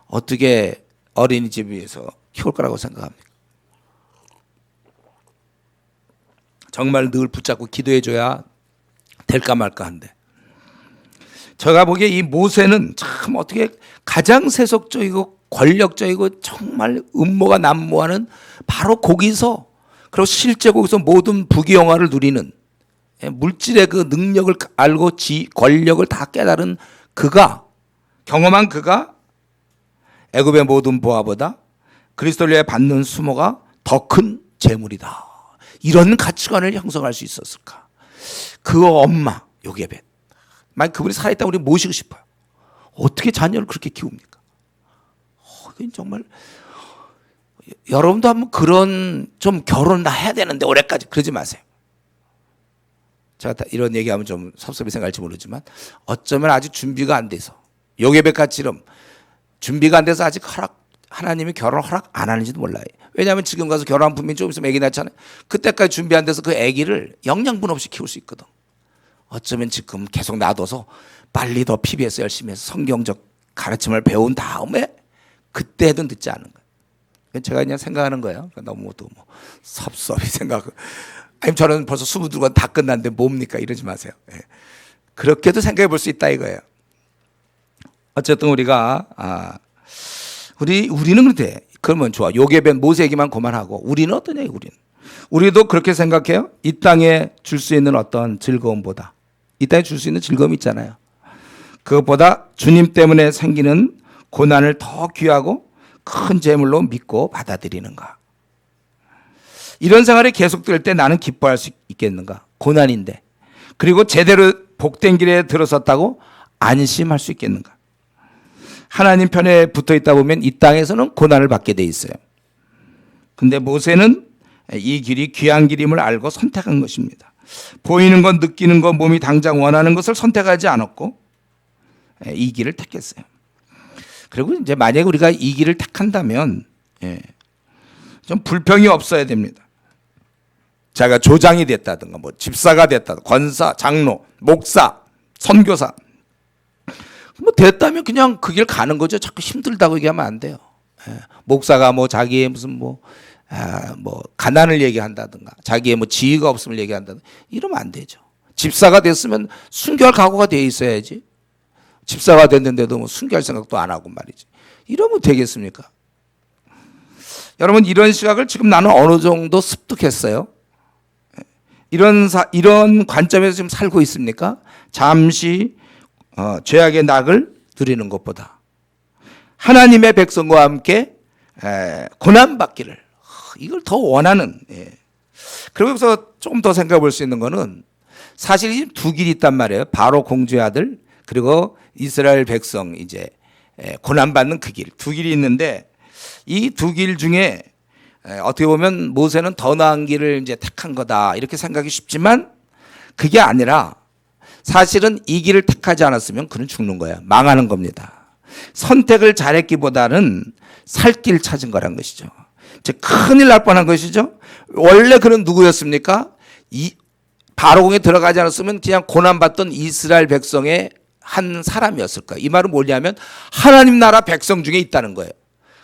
어떻게 어린이집에서 키울 거라고 생각합니까? 정말 늘 붙잡고 기도해줘야 될까 말까 한데, 제가 보기에 이 모세는 참 어떻게 가장 세속적이고 권력적이고 정말 음모가 난무하는 바로 거기서, 그리고 실제 거기서 모든 부귀영화를 누리는, 물질의 그 능력을 알고 권력을 다 깨달은 그가, 경험한 그가 애굽의 모든 보화보다 그리스도를 위해 받는 수모가 더 큰 재물이다, 이런 가치관을 형성할 수 있었을까? 그 엄마 요게벳, 만약 그분이 살아있다면 우리 모시고 싶어요. 어떻게 자녀를 그렇게 키웁니까? 정말 여러분도 한번 그런 좀 결혼 다 해야 되는데 올해까지 그러지 마세요. 제가 이런 얘기하면 좀 섭섭히 생각할지 모르지만, 어쩌면 아직 준비가 안 돼서, 요게벳 같이럼 준비가 안 돼서 아직 하나님이 결혼 허락 안 하는지도 몰라요. 왜냐하면 지금 가서 결혼한 분명히 좀 있으면 아기 낳잖아요. 그때까지 준비 안 돼서 그 아기를 영양분 없이 키울 수 있거든. 어쩌면 지금 계속 놔둬서 빨리 더 PBS 열심히 해서 성경적 가르침을 배운 다음에 그때 해도 늦지 않은 거예요. 제가 그냥 생각하는 거예요. 너무 또 뭐 섭섭히 생각하고, 아니면 저는 벌써 22권 다 끝났는데 뭡니까? 이러지 마세요. 예. 그렇게도 생각해 볼 수 있다 이거예요. 어쨌든 우리는 그래. 그러면 좋아. 요게벳 모세 얘기만 그만하고, 우리는 어떠냐, 우리도 그렇게 생각해요. 이 땅에 줄 수 있는 어떤 즐거움보다, 이 땅에 줄 수 있는 즐거움이 있잖아요. 그것보다 주님 때문에 생기는 고난을 더 귀하고 큰 재물로 믿고 받아들이는가? 이런 생활이 계속될 때 나는 기뻐할 수 있겠는가? 고난인데. 그리고 제대로 복된 길에 들어섰다고 안심할 수 있겠는가? 하나님 편에 붙어 있다 보면 이 땅에서는 고난을 받게 돼 있어요. 근데 모세는 이 길이 귀한 길임을 알고 선택한 것입니다. 보이는 것, 느끼는 것, 몸이 당장 원하는 것을 선택하지 않았고 이 길을 택했어요. 그리고 이제 만약에 우리가 이 길을 택한다면 좀 불평이 없어야 됩니다. 자기가 조장이 됐다든가, 뭐 집사가 됐다든가, 권사, 장로, 목사, 선교사, 뭐 됐다면 그냥 그 길 가는 거죠. 자꾸 힘들다고 얘기하면 안 돼요. 목사가 뭐 자기의 무슨 뭐 가난을 얘기한다든가, 자기의 뭐 지위가 없음을 얘기한다든가, 이러면 안 되죠. 집사가 됐으면 순교할 각오가 돼 있어야지. 집사가 됐는데도 뭐 순교할 생각도 안 하고 말이지. 이러면 되겠습니까? 여러분, 이런 시각을 지금 나는 어느 정도 습득했어요. 이런 관점에서 지금 살고 있습니까? 잠시 죄악의 낙을 누리는 것보다 하나님의 백성과 함께 고난받기를, 이걸 더 원하는. 그리고 여기서 조금 더 생각해 볼 수 있는 거는, 사실 두 길이 있단 말이에요. 바로 공주의 아들, 그리고 이스라엘 백성 이제 고난받는 그 길, 두 길이 있는데, 이 두 길 중에 어떻게 보면 모세는 더 나은 길을 이제 택한 거다 이렇게 생각이 쉽지만, 그게 아니라 사실은 이 길을 택하지 않았으면 그는 죽는 거야. 망하는 겁니다. 선택을 잘했기보다는 살 길 찾은 거란 것이죠. 즉 큰일 날 뻔한 것이죠. 원래 그는 누구였습니까? 바로궁에 들어가지 않았으면 그냥 고난받던 이스라엘 백성의 한 사람이었을 거예요. 이 말은 뭐냐면 하나님 나라 백성 중에 있다는 거예요.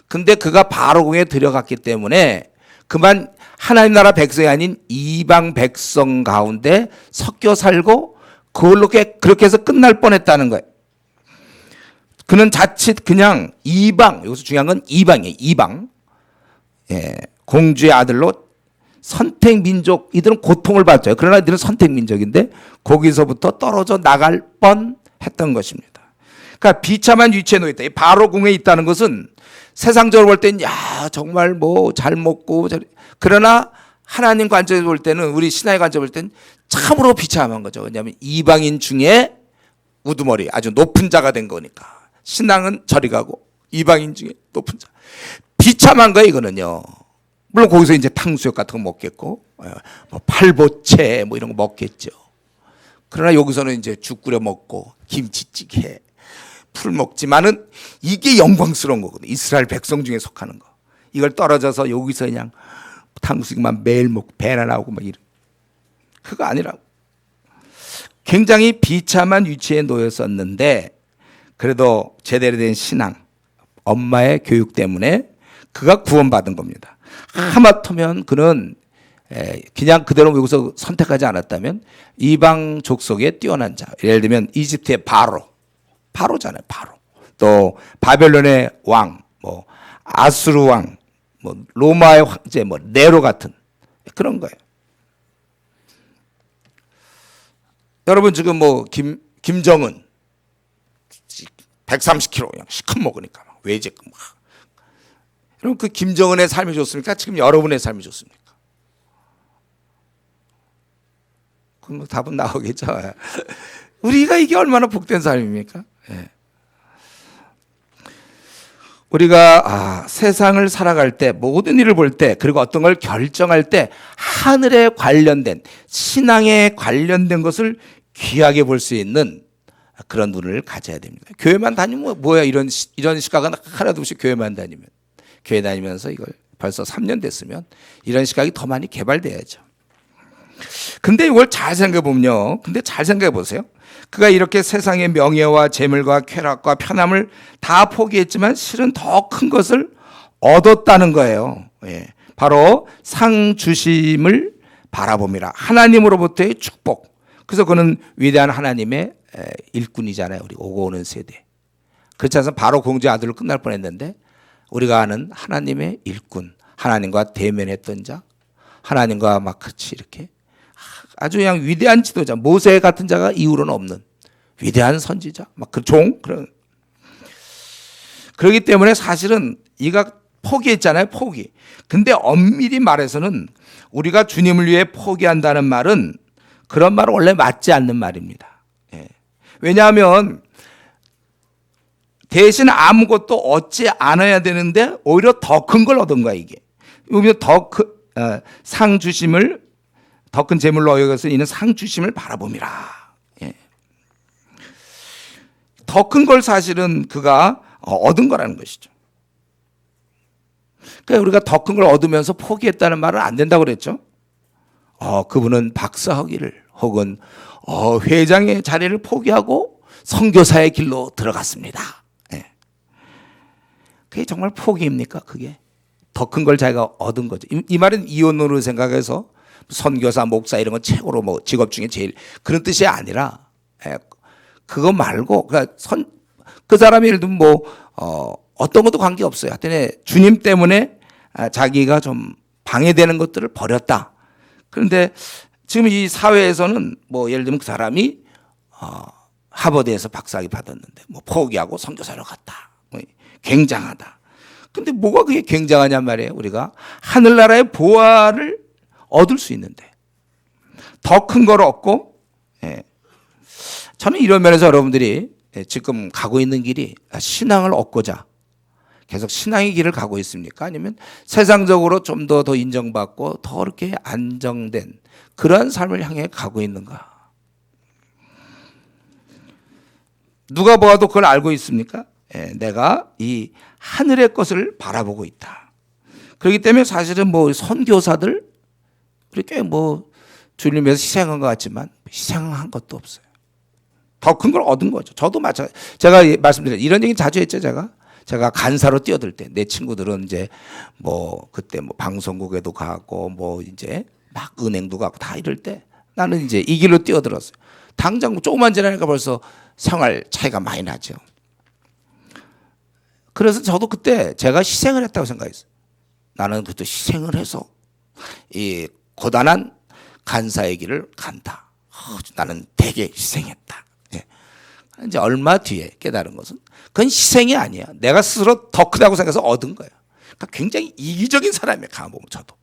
근데 그가 바로궁에 들어갔기 때문에 그만 하나님 나라 백성이 아닌 이방 백성 가운데 섞여 살고, 그걸로 그렇게 해서 끝날 뻔했다는 거예요. 그는 자칫 그냥 이방, 여기서 중요한 건 이방이에요. 이방. 공주의 아들로 선택 민족, 이들은 고통을 받죠. 그러나 이들은 선택 민족인데 거기서부터 떨어져 나갈 뻔했던 것입니다. 그러니까 비참한 위치에 놓여 있다. 바로궁에 있다는 것은 세상적으로 볼 땐 야 정말 뭐 잘 먹고, 그러나 하나님 관점에서 볼 때는, 우리 신앙의 관점에서 볼 때는 참으로 비참한 거죠. 왜냐하면 이방인 중에 우두머리 아주 높은 자가 된 거니까. 신앙은 저리 가고 이방인 중에 높은 자. 비참한 거예요, 이거는요. 물론 거기서 이제 탕수육 같은 거 먹겠고, 뭐 팔보채 뭐 이런 거 먹겠죠. 그러나 여기서는 이제 죽 끓여 먹고 김치찌개, 풀 먹지만은 이게 영광스러운 거거든요. 이스라엘 백성 중에 속하는 거. 이걸 떨어져서 여기서 그냥 탕수육만 매일 먹고 배나 나오고 막 이런. 그거 아니라고. 굉장히 비참한 위치에 놓였었는데 그래도 제대로 된 신앙, 엄마의 교육 때문에 그가 구원받은 겁니다. 하마터면 그는 그냥 그대로 여기서 선택하지 않았다면 이방 족속에 뛰어난 자, 예를 들면 이집트의 바로잖아요. 바로. 또 바벨론의 왕, 뭐 아수르 왕, 뭐 로마의 황제, 뭐 네로 같은 그런 거예요. 여러분 지금 뭐 김정은 130kg 그냥 시큼 먹으니까 막 외제급 막. 여러분 그 김정은의 삶이 좋습니까? 지금 여러분의 삶이 좋습니까? 그럼 뭐 답은 나오겠죠. 우리가 이게 얼마나 복된 삶입니까? 예. 우리가 세상을 살아갈 때, 모든 일을 볼 때, 그리고 어떤 걸 결정할 때 하늘에 관련된, 신앙에 관련된 것을 귀하게 볼 수 있는 그런 눈을 가져야 됩니다. 교회만 다니면 뭐야, 이런 시각은 하나도 없이 교회만 다니면. 교회 다니면서 이걸 벌써 3년 됐으면 이런 시각이 더 많이 개발돼야죠. 근데 이걸 잘 생각해 보면요. 근데 잘 생각해 보세요. 그가 이렇게 세상의 명예와 재물과 쾌락과 편함을 다 포기했지만 실은 더 큰 것을 얻었다는 거예요. 예. 바로 상 주심을 바라봅니다. 하나님으로부터의 축복. 그래서 그는 위대한 하나님의 일꾼이잖아요. 우리 오고 오는 세대. 그렇지 않아서 바로 공주의 아들로 끝날 뻔했는데 우리가 아는 하나님의 일꾼, 하나님과 대면했던 자, 하나님과 막 같이 이렇게 아주 그냥 위대한 지도자, 모세 같은 자가 이후로는 없는 위대한 선지자, 막 그 종, 그렇기 때문에 사실은 이가 포기했잖아요, 포기. 근데 엄밀히 말해서는 우리가 주님을 위해 포기한다는 말은 그런 말은 원래 맞지 않는 말입니다. 예. 왜냐하면 대신 아무것도 얻지 않아야 되는데 오히려 더 큰 걸 얻은 거야, 이게. 오히려 더 큰 상 주심을, 더 큰 재물로 여겨서 이는 상 주심을 바라봅니다. 예. 더 큰 걸 사실은 그가 얻은 거라는 것이죠. 그러니까 우리가 더 큰 걸 얻으면서 포기했다는 말은 안 된다고 그랬죠. 그분은 박사학위를 혹은 회장의 자리를 포기하고 선교사의 길로 들어갔습니다. 예. 그게 정말 포기입니까? 그게 더 큰 걸 자기가 얻은 거죠. 이 말은 이혼으로 생각해서 선교사, 목사 이런 건 최고로 뭐 직업 중에 제일 그런 뜻이 아니라 그거 말고 그 사람이 예를 들면 뭐 어떤 것도 관계 없어요. 하여튼 주님 때문에 자기가 좀 방해되는 것들을 버렸다. 그런데 지금 이 사회에서는 뭐 예를 들면 그 사람이 하버드에서 박사학위 받았는데 뭐 포기하고 선교사로 갔다. 뭐 굉장하다. 근데 뭐가 그게 굉장하냔 말이에요. 우리가 하늘나라의 보화를 얻을 수 있는데 더 큰 걸 얻고, 저는 이런 면에서 여러분들이 지금 가고 있는 길이 신앙을 얻고자 계속 신앙의 길을 가고 있습니까? 아니면 세상적으로 좀 더 인정받고 더 이렇게 안정된 그러한 삶을 향해 가고 있는가? 누가 보아도 그걸 알고 있습니까? 내가 이 하늘의 것을 바라보고 있다. 그렇기 때문에 사실은 뭐 선교사들 이렇게 뭐 주님 위해서 희생한 것 같지만 희생한 것도 없어요. 더 큰 걸 얻은 거죠. 저도 마찬가지. 제가 말씀드린 이런 얘기 자주 했죠. 제가 간사로 뛰어들 때 내 친구들은 이제 뭐 그때 뭐 방송국에도 가고 뭐 이제 막 은행도 가고 다 이럴 때 나는 이제 이 길로 뛰어들었어요. 당장 조금만 지나니까 벌써 생활 차이가 많이 나죠. 그래서 저도 그때 제가 희생을 했다고 생각했어요. 나는 그때 희생을 해서 이 고단한 간사의 길을 간다. 나는 되게 희생했다. 이제 얼마 뒤에 깨달은 것은 그건 희생이 아니야. 내가 스스로 더 크다고 생각해서 얻은 거야. 그러니까 굉장히 이기적인 사람이에요. 가보면 저도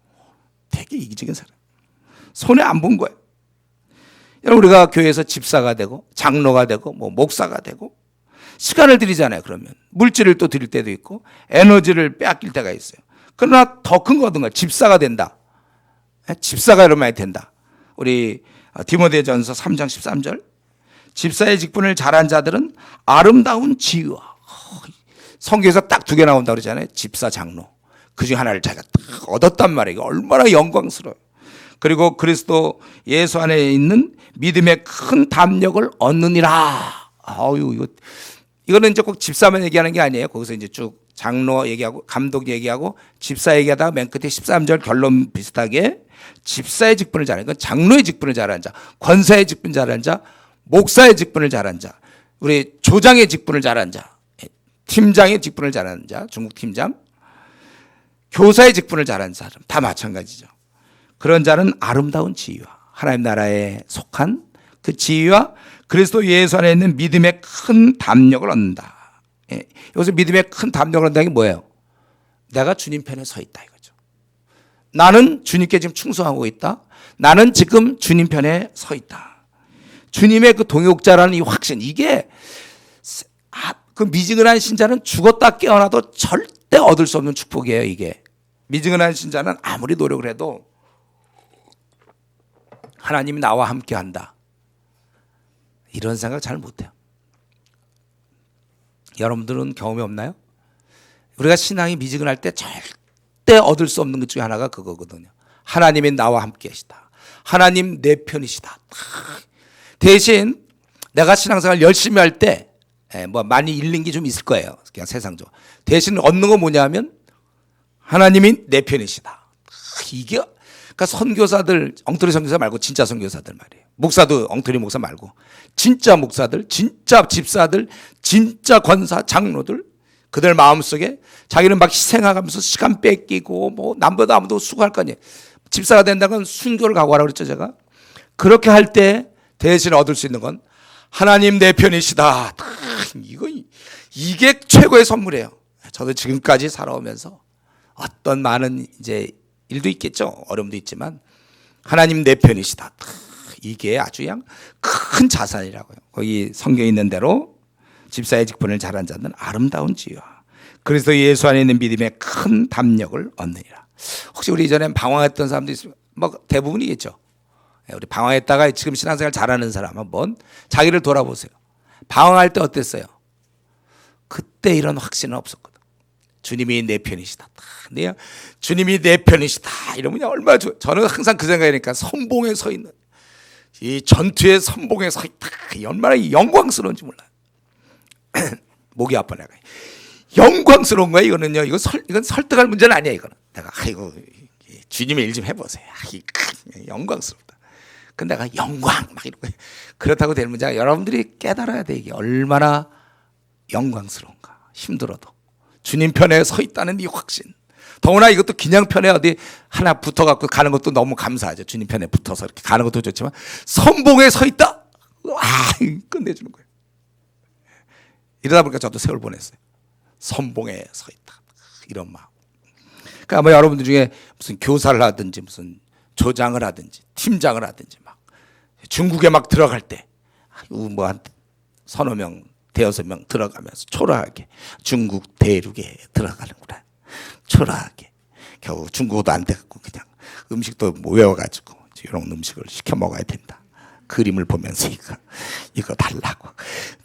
되게 되게 이기적인 사람. 손해 안 본 거예요. 여러분 우리가 교회에서 집사가 되고 장로가 되고 뭐 목사가 되고 시간을 들이잖아요. 그러면 물질을 또 드릴 때도 있고 에너지를 빼앗길 때가 있어요. 그러나 더 큰 거든가 집사가 된다. 집사가 여러분 많이 된다. 우리 디모데전서 3장 13절 집사의 직분을 잘한 자들은 아름다운 지위와 성경에서 딱 두 개 나온다고 그러잖아요. 집사 장로. 그중에 하나를 자기가 딱 얻었단 말이에요. 얼마나 영광스러워요. 그리고 그리스도 예수 안에 있는 믿음의 큰 담력을 얻느니라. 이거는 이제 꼭 집사만 얘기하는 게 아니에요. 거기서 이제 쭉 장로 얘기하고 감독 얘기하고 집사 얘기하다가 맨 끝에 13절 결론 비슷하게 집사의 직분을 잘하는 건 장로의 직분을 잘하는 자, 권사의 직분 잘하는 자, 목사의 직분을 잘하는 자, 우리 조장의 직분을 잘하는 자, 팀장의 직분을 잘하는 자, 중국 팀장, 교사의 직분을 잘하는 사람 다 마찬가지죠. 그런 자는 아름다운 지위와 하나님 나라에 속한 그 지위와 그리스도 예수 안에 있는 믿음의 큰 담력을 얻는다. 여기서 믿음의 큰 담력을 얻는다는 게 뭐예요? 내가 주님 편에 서 있다 이거죠. 나는 주님께 지금 충성하고 있다. 나는 지금 주님 편에 서 있다. 주님의 그 동역자라는 이 확신, 이게 그 미지근한 신자는 죽었다 깨어나도 절대 얻을 수 없는 축복이에요. 이게 미지근한 신자는 아무리 노력을 해도 하나님이 나와 함께 한다, 이런 생각 잘 못해요. 여러분들은 경험이 없나요? 우리가 신앙이 미지근할 때 절대 얻을 수 없는 것 중에 하나가 그거거든요. 하나님이 나와 함께 하시다. 하나님 내 편이시다. 대신 내가 신앙생활 열심히 할 때 뭐 많이 잃는 게 좀 있을 거예요. 그냥 세상적으로. 대신 얻는 건 뭐냐면 하나님이 내 편이시다. 이게 그러니까 선교사들, 엉터리 선교사 말고 진짜 선교사들 말이에요. 목사도 엉터리 목사 말고 진짜 목사들, 진짜 집사들, 진짜 권사, 장로들, 그들 마음속에 자기는 막 희생하면서 시간 뺏기고 뭐 남보다 아무도 수고할 거 아니에요. 집사가 된다면 순교를 각오하라고 그랬죠 제가. 그렇게 할 때 대신 얻을 수 있는 건 하나님 내 편이시다. 이게 최고의 선물이에요. 저도 지금까지 살아오면서 어떤 많은 이제 일도 있겠죠. 어려움도 있지만 하나님 내 편이시다. 이게 아주 그냥 큰 자산이라고요. 거기 성경에 있는 대로 집사의 직분을 잘한 자는 아름다운 지위와 그리스도 예수 안에 있는 믿음의 큰 담력을 얻느니라. 혹시 우리 이전에 방황했던 사람도 있으면 뭐 대부분이겠죠. 우리 방황했다가 지금 신앙생활 잘하는 사람 한번 자기를 돌아보세요. 방황할 때 어땠어요? 그때 이런 확신은 없었거든. 주님이 내 편이시다. 주님이 내 편이시다. 이러면 얼마나 좋아요. 저는 항상 그 생각이니까 선봉에 서 있는 이 전투의 선봉에 서 있다. 얼마나 영광스러운지 몰라요. 목이 아파 내가. 영광스러운 거야 이거는요. 이건 설득할 문제는 아니야 이거는. 내가 아이고 주님의 일 좀 해보세요. 영광스럽다. 근데 내가 영광 막 이러고 그렇다고 될 문제가 여러분들이 깨달아야 돼. 이게 얼마나 영광스러운가. 힘들어도 주님 편에 서 있다는 이 확신. 더구나 이것도 그냥 편에 어디 하나 붙어갖고 가는 것도 너무 감사하죠. 주님 편에 붙어서 이렇게 가는 것도 좋지만 선봉에 서 있다. 와, 끝내주는 거예요. 이러다 보니까 저도 세월 보냈어요. 선봉에 서 있다. 이런 마음. 그러니까 뭐 여러분들 중에 무슨 교사를 하든지 무슨 조장을 하든지 팀장을 하든지 막 중국에 막 들어갈 때 뭐 한 서너 명 대여섯 명 들어가면서 초라하게 중국 대륙에 들어가는구나. 초라하게 겨우 중국어도 안 돼갖고 그냥 음식도 뭐 외워가지고 이런 음식을 시켜 먹어야 된다. 그림을 보면서 이거 달라고.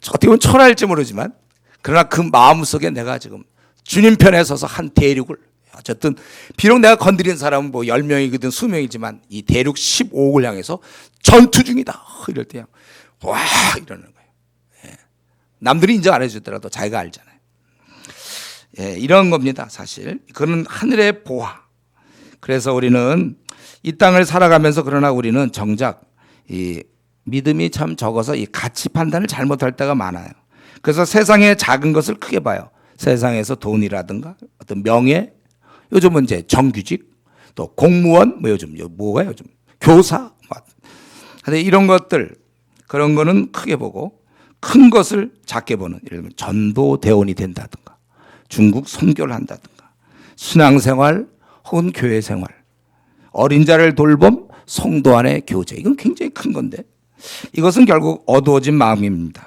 어떻게 보면 초라할지 모르지만 그러나 그 마음속에 내가 지금 주님 편에 서서 한 대륙을 어쨌든 비록 내가 건드린 사람은 뭐 10명이거든 수명이지만 이 대륙 15억을 향해서 전투 중이다. 이럴 때 와 이러는 거예요. 예. 남들이 인정 안 해주더라도 자기가 알잖아요. 예, 이런 겁니다. 사실 그건 하늘의 보화. 그래서 우리는 이 땅을 살아가면서 그러나 우리는 정작 이 믿음이 참 적어서 이 가치 판단을 잘못할 때가 많아요. 그래서 세상의 작은 것을 크게 봐요. 세상에서 돈이라든가 어떤 명예, 요즘은 이제 정규직, 또 공무원, 뭐 요즘 뭐가 요즘 교사, 근데 이런 것들 그런 거는 크게 보고 큰 것을 작게 보는, 예를 들면 전도 대원이 된다든가, 중국 선교를 한다든가, 신앙생활 혹은 교회 생활, 어린 자를 돌봄, 성도 안의 교제. 이건 굉장히 큰 건데 이것은 결국 어두워진 마음입니다.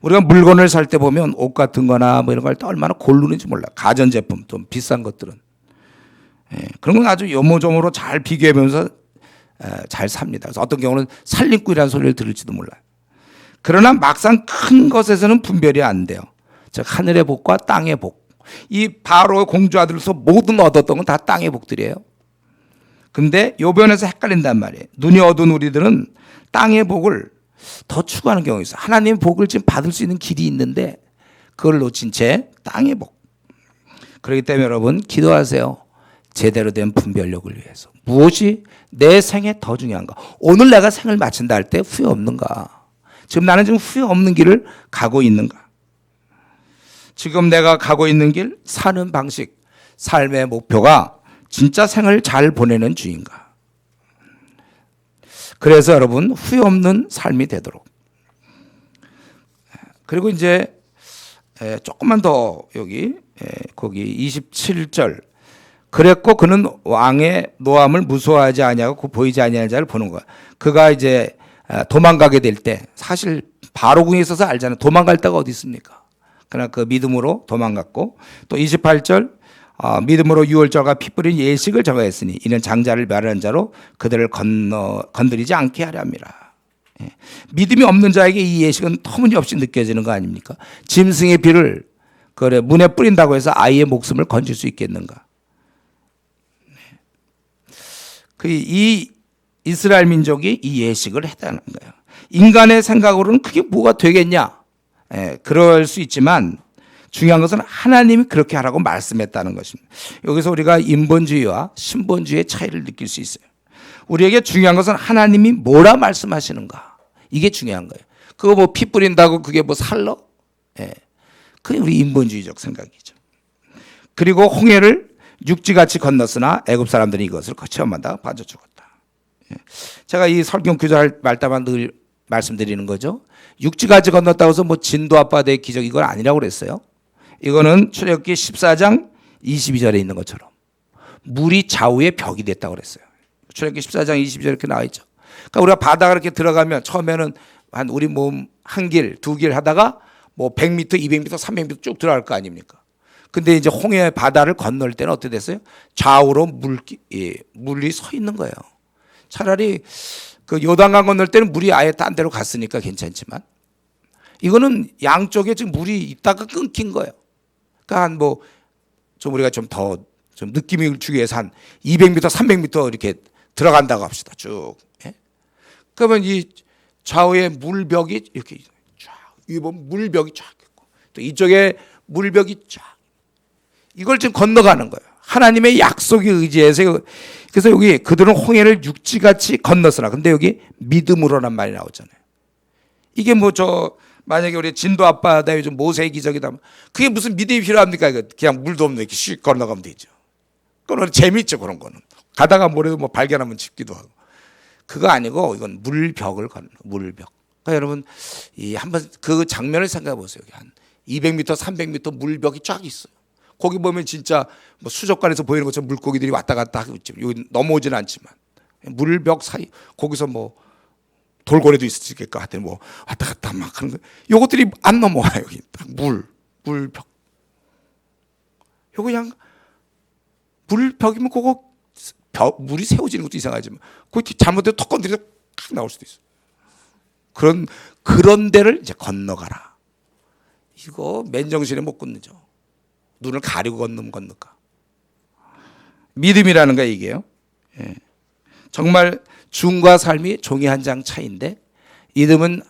우리가 물건을 살 때 보면 옷 같은 거나 뭐 이런 거 할 때 얼마나 고르는지 몰라. 가전제품 좀 비싼 것들은. 그런 건 아주 요모조모로 잘 비교해보면서 잘 삽니다. 그래서 어떤 경우는 살림꾼이라는 소리를 들을지도 몰라요. 그러나 막상 큰 것에서는 분별이 안 돼요. 즉 하늘의 복과 땅의 복. 이 바로의 공주아들로서 모든 얻었던 건 다 땅의 복들이에요. 근데 요 변에서 헷갈린단 말이에요. 눈이 어두운 우리들은 땅의 복을 더 추구하는 경우가 있어요. 하나님의 복을 지금 받을 수 있는 길이 있는데 그걸 놓친 채 땅의 복. 그렇기 때문에 여러분 기도하세요. 제대로 된 분별력을 위해서. 무엇이 내 생에 더 중요한가? 오늘 내가 생을 마친다 할 때 후회 없는가? 지금 나는 지금 후회 없는 길을 가고 있는가? 지금 내가 가고 있는 길, 사는 방식, 삶의 목표가 진짜 생을 잘 보내는 주인가? 그래서 여러분 후회 없는 삶이 되도록. 그리고 이제 조금만 더 여기 거기 27절. 그랬고 그는 왕의 노함을 무서워하지 아니하고 보이지 아니하는 자를 보는 거야. 그가 이제 도망가게 될 때 사실 바로궁에 있어서 알잖아요. 도망갈 데가 어디 있습니까? 그러나 그 믿음으로 도망갔고 또 28절 믿음으로 유월절과 피 뿌린 예식을 정하였으니 이는 장자를 멸하는 자로 그들을 건드리지 않게 하려 함이라. 믿음이 없는 자에게 이 예식은 터무니없이 느껴지는 거 아닙니까? 짐승의 피를 그래 문에 뿌린다고 해서 아이의 목숨을 건질 수 있겠는가? 이 이스라엘 민족이 이 예식을 했다는 거예요. 인간의 생각으로는 그게 뭐가 되겠냐? 그럴 수 있지만 중요한 것은 하나님이 그렇게 하라고 말씀했다는 것입니다. 여기서 우리가 인본주의와 신본주의의 차이를 느낄 수 있어요. 우리에게 중요한 것은 하나님이 뭐라 말씀하시는가? 이게 중요한 거예요. 그거 뭐 피 뿌린다고 그게 뭐 살러? 그게 우리 인본주의적 생각이죠. 그리고 홍해를 육지같이 건넜으나 애굽 사람들이 이것을 체험한다가 빠져 죽었다. 제가 이 설경 규정할 말다만 늘 말씀드리는 거죠. 육지같이 건넜다고 해서 뭐 진도 앞바다의 기적 이건 아니라고 그랬어요. 이거는 출애굽기 14장 22절에 있는 것처럼 물이 좌우의 벽이 됐다고 그랬어요. 출애굽기 14장 22절 이렇게 나와 있죠. 그러니까 우리가 바다가 이렇게 들어가면 처음에는 한 우리 몸 한 길, 두 길 하다가 뭐 100m, 200m, 300m 쭉 들어갈 거 아닙니까? 근데 이제 홍해 바다를 건널 때는 어떻게 됐어요? 좌우로 물이 서 있는 거예요. 차라리 그 요단강 건널 때는 물이 아예 딴 데로 갔으니까 괜찮지만 이거는 양쪽에 지금 물이 있다가 끊긴 거예요. 그러니까 한 뭐 좀 우리가 좀 더 좀 느낌을 주기 위해서 한 200m, 300m 이렇게 들어간다고 합시다. 쭉. 그러면 이 좌우에 물벽이 이렇게 쫙, 이 보면 물벽이 쫙 있고 또 이쪽에 물벽이 쫙. 이걸 지금 건너가는 거예요. 하나님의 약속에 의지해서. 그래서 여기 그들은 홍해를 육지같이 건넜으나 근데 여기 믿음으로란 말이 나오잖아요. 이게 뭐 만약에 우리 진도 앞바다에 좀 모세의 기적이다. 그게 무슨 믿음이 필요합니까? 그냥 물도 없는 이렇게 슉 건너가면 되죠. 그건 재밌죠, 그런 거는. 가다가 모래도 뭐 발견하면 짚기도 하고. 그거 아니고 이건 물벽을 건너, 물벽. 그러니까 여러분 한번 그 장면을 생각해 보세요. 한 200m, 300m 물벽이 쫙 있어요. 거기 보면 진짜 뭐 수족관에서 보이는 것처럼 물고기들이 왔다 갔다 하고 있죠. 여기 넘어오진 않지만 물벽 사이 거기서 뭐 돌고래도 있을까 하여튼 뭐 왔다 갔다 막 하는 거. 요것들이 안 넘어와요. 여기 딱 물벽. 요거 그냥 물벽이면 그거 물이 세워지는 것도 이상하지만 그거 잘못해서 턱 건드려서 탁 나올 수도 있어. 그런 데를 이제 건너가라. 이거 맨정신에 못 건너죠. 눈을 가리고 건너가. 믿음이라는 거 이게요. 정말 중과 삶이 종이 한 장 차이인데 이들은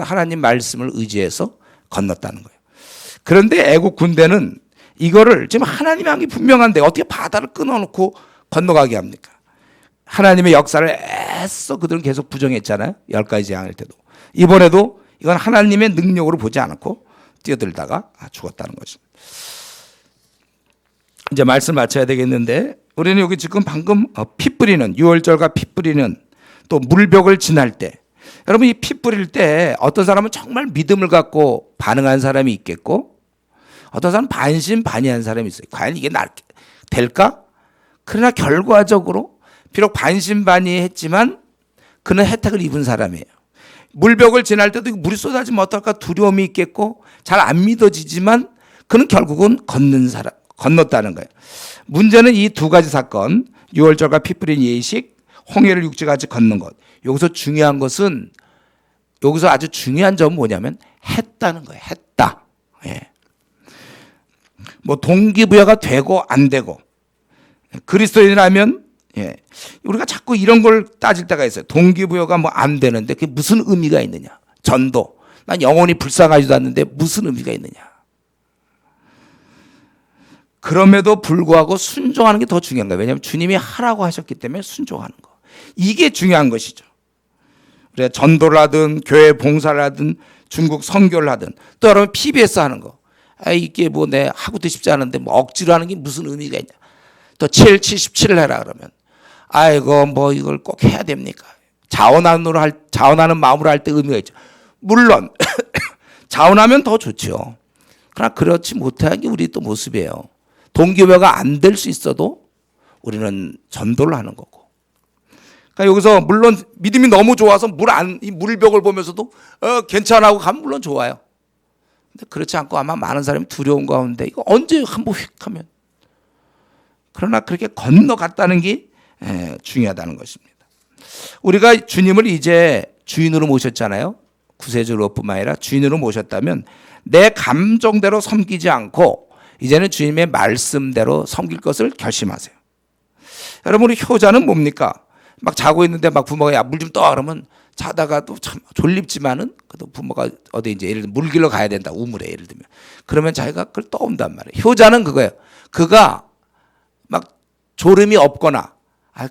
하나님 말씀을 의지해서 건넜다는 거예요. 그런데 애국 군대는 이거를 지금 하나님이 한 게 분명한데 어떻게 바다를 끊어놓고 건너가게 합니까? 하나님의 역사를 애써 그들은 계속 부정했잖아요. 10가지 재앙일 때도. 이번에도 이건 하나님의 능력으로 보지 않았고 뛰어들다가 죽었다는 것입니다. 이제 말씀 마쳐야 되겠는데 우리는 여기 지금 방금 피 뿌리는 유월절과 피 뿌리는 또 물벽을 지날 때 여러분 이 피 뿌릴 때 어떤 사람은 정말 믿음을 갖고 반응한 사람이 있겠고 어떤 사람은 반신반의한 사람이 있어요. 과연 이게 될까? 그러나 결과적으로 비록 반신반의했지만 그는 혜택을 입은 사람이에요. 물벽을 지날 때도 물이 쏟아지면 어떨까 두려움이 있겠고 잘 안 믿어지지만 그는 결국은 건넜다는 거예요. 문제는 이 두 가지 사건, 유월절과 피 뿌린 예식, 홍해를 육지같이 걷는 것. 여기서 중요한 것은, 여기서 아주 중요한 점은 뭐냐면 했다는 거예요. 했다. 예. 뭐 동기부여가 되고 안 되고, 그리스도인이라면, 예, 우리가 자꾸 이런 걸 따질 때가 있어요. 동기부여가 뭐 안 되는데 그게 무슨 의미가 있느냐. 전도, 난 영혼이 불쌍하지도 않는데 무슨 의미가 있느냐. 그럼에도 불구하고 순종하는 게 더 중요한 거예요. 왜냐하면 주님이 하라고 하셨기 때문에 순종하는 거. 이게 중요한 것이죠. 우리가 전도를 하든 교회 봉사를 하든 중국 선교를 하든 또 여러분 PBS 하는 거. 이게 뭐 내 하고도 싶지 않은데 뭐 억지로 하는 게 무슨 의미가 있냐. 또 77을 해라 그러면 아이고 뭐 이걸 꼭 해야 됩니까? 자원하는 마음으로 할 때 의미가 있죠. 물론 자원하면 더 좋죠. 그러나 그렇지 못한 게 우리 또 모습이에요. 동기부여가 안 될 수 있어도 우리는 전도를 하는 거고. 그러니까 여기서 물론 믿음이 너무 좋아서 이 물벽을 보면서도 괜찮아 하고 가면 물론 좋아요. 근데 그렇지 않고 아마 많은 사람이 두려운 가운데 이거 언제 한번 휙 하면. 그러나 그렇게 건너갔다는 게 중요하다는 것입니다. 우리가 주님을 이제 주인으로 모셨잖아요. 구세주로뿐만 아니라 주인으로 모셨다면 내 감정대로 섬기지 않고 이제는 주님의 말씀대로 섬길 것을 결심하세요. 여러분, 우리 효자는 뭡니까? 막 자고 있는데 막 부모가 야, 물 좀 떠 그러면 자다가도 참 졸립지만은 그래도 부모가 어디 이제 예를 들면 물 길러 가야 된다. 우물에 예를 들면. 그러면 자기가 그걸 떠온단 말이에요. 효자는 그거예요. 그가 막 졸음이 없거나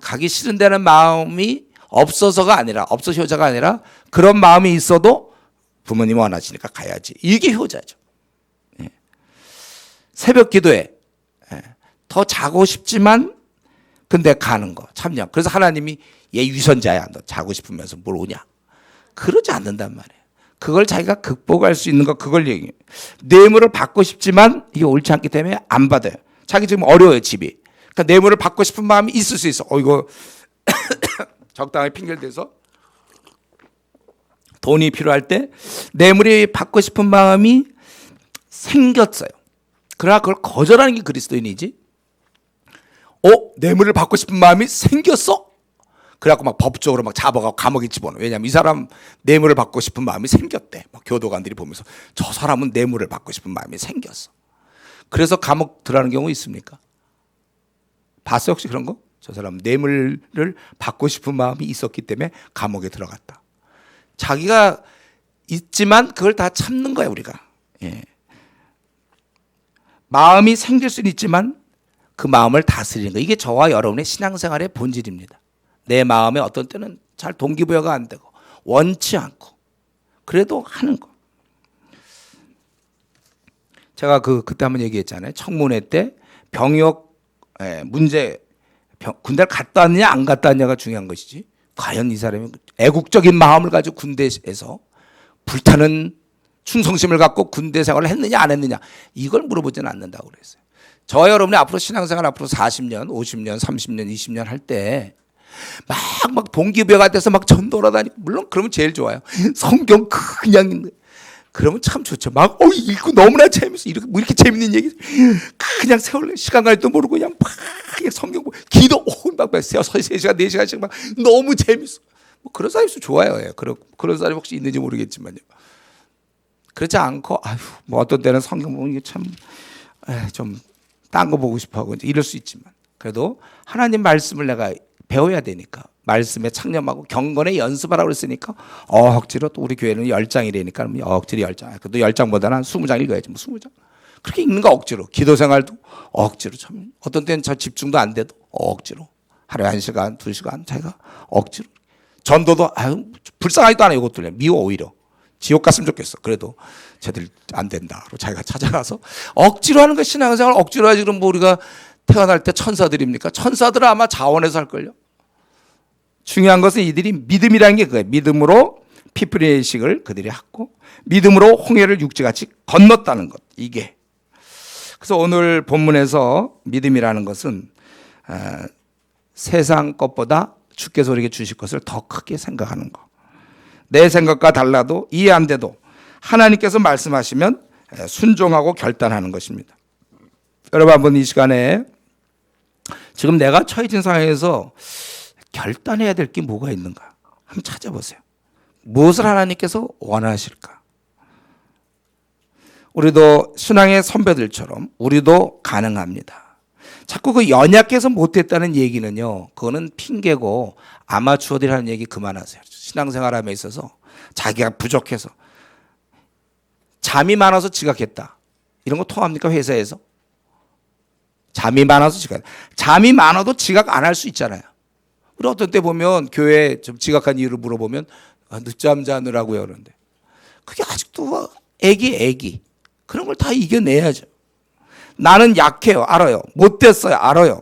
가기 싫은다는 마음이 없어서가 아니라 없어서 효자가 아니라 그런 마음이 있어도 부모님이 원하시니까 가야지. 이게 효자죠. 예. 새벽 기도에 더 자고 싶지만 근데 가는 거 참냐. 그래서 하나님이 얘 위선자야. 너 자고 싶으면서 뭘 오냐. 그러지 않는단 말이에요. 그걸 자기가 극복할 수 있는 거 그걸 얘기해요. 뇌물을 받고 싶지만 이게 옳지 않기 때문에 안 받아요. 자기 지금 어려워요 집이. 그러니까 뇌물을 받고 싶은 마음이 있을 수 있어. 이거 적당히 핑계를 대서 돈이 필요할 때 뇌물이 받고 싶은 마음이 생겼어요. 그러나 그걸 거절하는 게 그리스도인이지. 뇌물을 받고 싶은 마음이 생겼어? 그래갖고 막 법적으로 막 잡아가고 감옥에 집어넣어. 왜냐하면 이 사람 뇌물을 받고 싶은 마음이 생겼대. 막 교도관들이 보면서 저 사람은 뇌물을 받고 싶은 마음이 생겼어. 그래서 감옥 들어가는 경우 있습니까? 봤어요 혹시 그런 거? 저 사람 뇌물을 받고 싶은 마음이 있었기 때문에 감옥에 들어갔다. 자기가 있지만 그걸 다 참는 거야 우리가. 예. 마음이 생길 수는 있지만 그 마음을 다스리는 거. 이게 저와 여러분의 신앙생활의 본질입니다. 내 마음에 어떤 때는 잘 동기부여가 안 되고 원치 않고 그래도 하는 거. 제가 그때 한번 얘기했잖아요. 청문회 때 병역 문제 군대를 갔다 왔느냐 안 갔다 왔느냐가 중요한 것이지. 과연 이 사람이 애국적인 마음을 가지고 군대에서 불타는 충성심을 갖고 군대 생활을 했느냐 안 했느냐 이걸 물어보지는 않는다고 그랬어요. 저와 여러분이 앞으로 신앙생활 앞으로 40년, 50년, 30년, 20년 할 때 막 동기부여가 돼서 막 전도를 다니고 물론 그러면 제일 좋아요. 성경 그냥 그러면 참 좋죠. 막 읽고 너무나 재밌어. 이렇게 재밌는 얘기 그냥 세월 시간 갈 때 모르고 그냥 막 성경 기도 막 3시간 4시간씩 막 너무 재밌어. 뭐 그런 사람이 좋아요. 예. 그런 사람이 혹시 있는지 모르겠지만요. 그렇지 않고 뭐 어떤 때는 성경 보면 이게 참 좀 딴 거 보고 싶어 하고 이럴 수 있지만 그래도 하나님 말씀을 내가 배워야 되니까 말씀에 창념하고 경건에 연습하라고 그랬으니까 억지로 또 우리 교회는 10장이라니까 억지로 10장. 그래도 10장보다는 한 20장 읽어야지. 뭐 20장. 그렇게 읽는 거 억지로. 기도 생활도 억지로 참 어떤 때는 저 집중도 안 돼도 억지로. 하루에 1시간, 2시간 자기가 억지로. 전도도 불쌍하지도 않아 이것들 미워 오히려. 지옥 갔으면 좋겠어. 그래도 쟤들 안 된다. 자기가 찾아가서 억지로 하는 거 신앙생활 억지로 하지. 그럼 뭐 우리가 태어날 때 천사들입니까? 천사들은 아마 자원해서 할걸요. 중요한 것은 이들이 믿음이라는 게 그거예요. 믿음으로 피 뿌린 예식을 그들이 했고 믿음으로 홍해를 육지같이 건넜다는 것. 이게. 그래서 오늘 본문에서 믿음이라는 것은 세상 것보다 주께서 우리에게 주실 것을 더 크게 생각하는 거. 내 생각과 달라도 이해 안 돼도 하나님께서 말씀하시면 순종하고 결단하는 것입니다. 여러분 한번 이 시간에 지금 내가 처해진 상황에서 결단해야 될 게 뭐가 있는가 한번 찾아보세요. 무엇을 하나님께서 원하실까? 우리도 신앙의 선배들처럼 우리도 가능합니다. 자꾸 그 연약해서 못했다는 얘기는요, 그거는 핑계고 아마추어들이 하는 얘기 그만하세요. 신앙생활함에 있어서 자기가 부족해서 잠이 많아서 지각했다, 이런 거 통합니까? 회사에서 잠이 많아서 잠이 많아도 지각 안 할 수 있잖아요. 우리 어떤 때 보면 교회 좀 지각한 이유를 물어보면 늦잠 자느라고요 그러는데, 그게 아직도 애기 그런 걸 다 이겨내야죠. 나는 약해요, 알아요. 못됐어요, 알아요.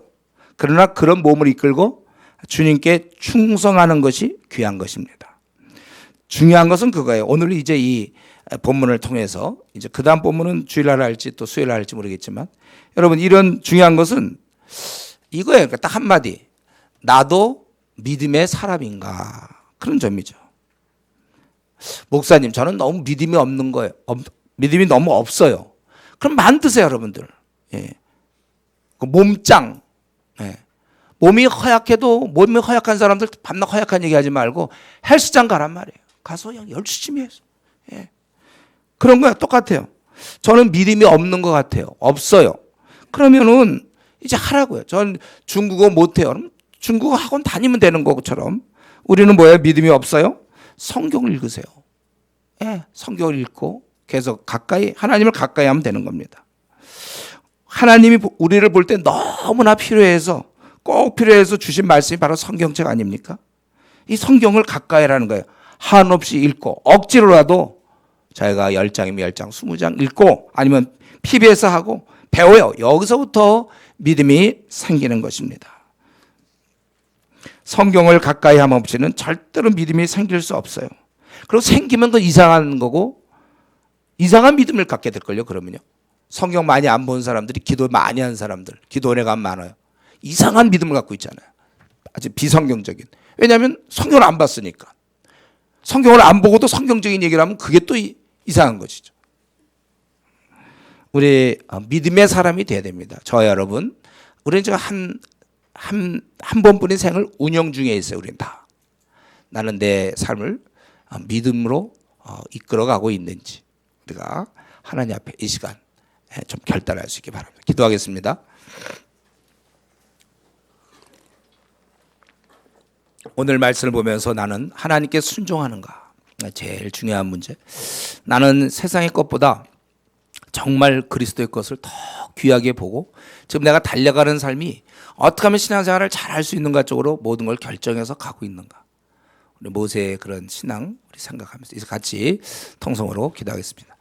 그러나 그런 몸을 이끌고 주님께 충성하는 것이 귀한 것입니다. 중요한 것은 그거예요. 오늘 이제 이 본문을 통해서 이제 그 다음 본문은 주일날 할지 또 수요일날 할지 모르겠지만, 여러분 이런 중요한 것은 이거예요. 딱 한마디, 나도 믿음의 사람인가, 그런 점이죠. 목사님, 저는 너무 믿음이 없는 거예요. 믿음이 너무 없어요. 그럼 만드세요, 여러분들. 예. 그 몸짱. 예. 몸이 허약한 사람들 밤낮 허약한 얘기하지 말고 헬스장 가란 말이에요. 가서 그냥 열심히 해서. 예. 그런 거야, 똑같아요. 저는 믿음이 없는 것 같아요. 없어요. 그러면은 이제 하라고요. 전 중국어 못해요. 그럼 중국어 학원 다니면 되는 것처럼 우리는 뭐예요? 믿음이 없어요? 성경을 읽으세요. 예, 성경을 읽고 계속 하나님을 가까이 하면 되는 겁니다. 하나님이 우리를 볼 때 너무나 꼭 필요해서 주신 말씀이 바로 성경책 아닙니까? 이 성경을 가까이 하라는 거예요. 한없이 읽고 억지로라도 자기가 10장이면 10장, 20장 읽고 아니면 PBS 하고 배워요. 여기서부터 믿음이 생기는 것입니다. 성경을 가까이 함 없이는 절대로 믿음이 생길 수 없어요. 그리고 생기면 그 이상한 거고, 이상한 믿음을 갖게 될걸요. 그러면요, 성경 많이 안 본 사람들이, 기도 많이 한 사람들, 기도 은혜가 많아요. 이상한 믿음을 갖고 있잖아요. 아주 비성경적인. 왜냐하면 성경을 안 봤으니까. 성경을 안 보고도 성경적인 얘기를 하면 그게 또 이상한 것이죠. 우리 믿음의 사람이 돼야 됩니다. 저와 여러분, 우리는 지금 한 번뿐인 생을 운영 중에 있어요. 우리는 다. 나는 내 삶을 믿음으로 이끌어가고 있는지 우리가 하나님 앞에 이 시간 좀 결단할 수 있기 바랍니다. 기도하겠습니다. 오늘 말씀을 보면서 나는 하나님께 순종하는가, 제일 중요한 문제. 나는 세상의 것보다 정말 그리스도의 것을 더 귀하게 보고 지금 내가 달려가는 삶이 어떻게 하면 신앙생활을 잘할 수 있는가 쪽으로 모든 걸 결정해서 가고 있는가. 우리 모세의 그런 신앙 우리 생각하면서 같이 통성으로 기도하겠습니다.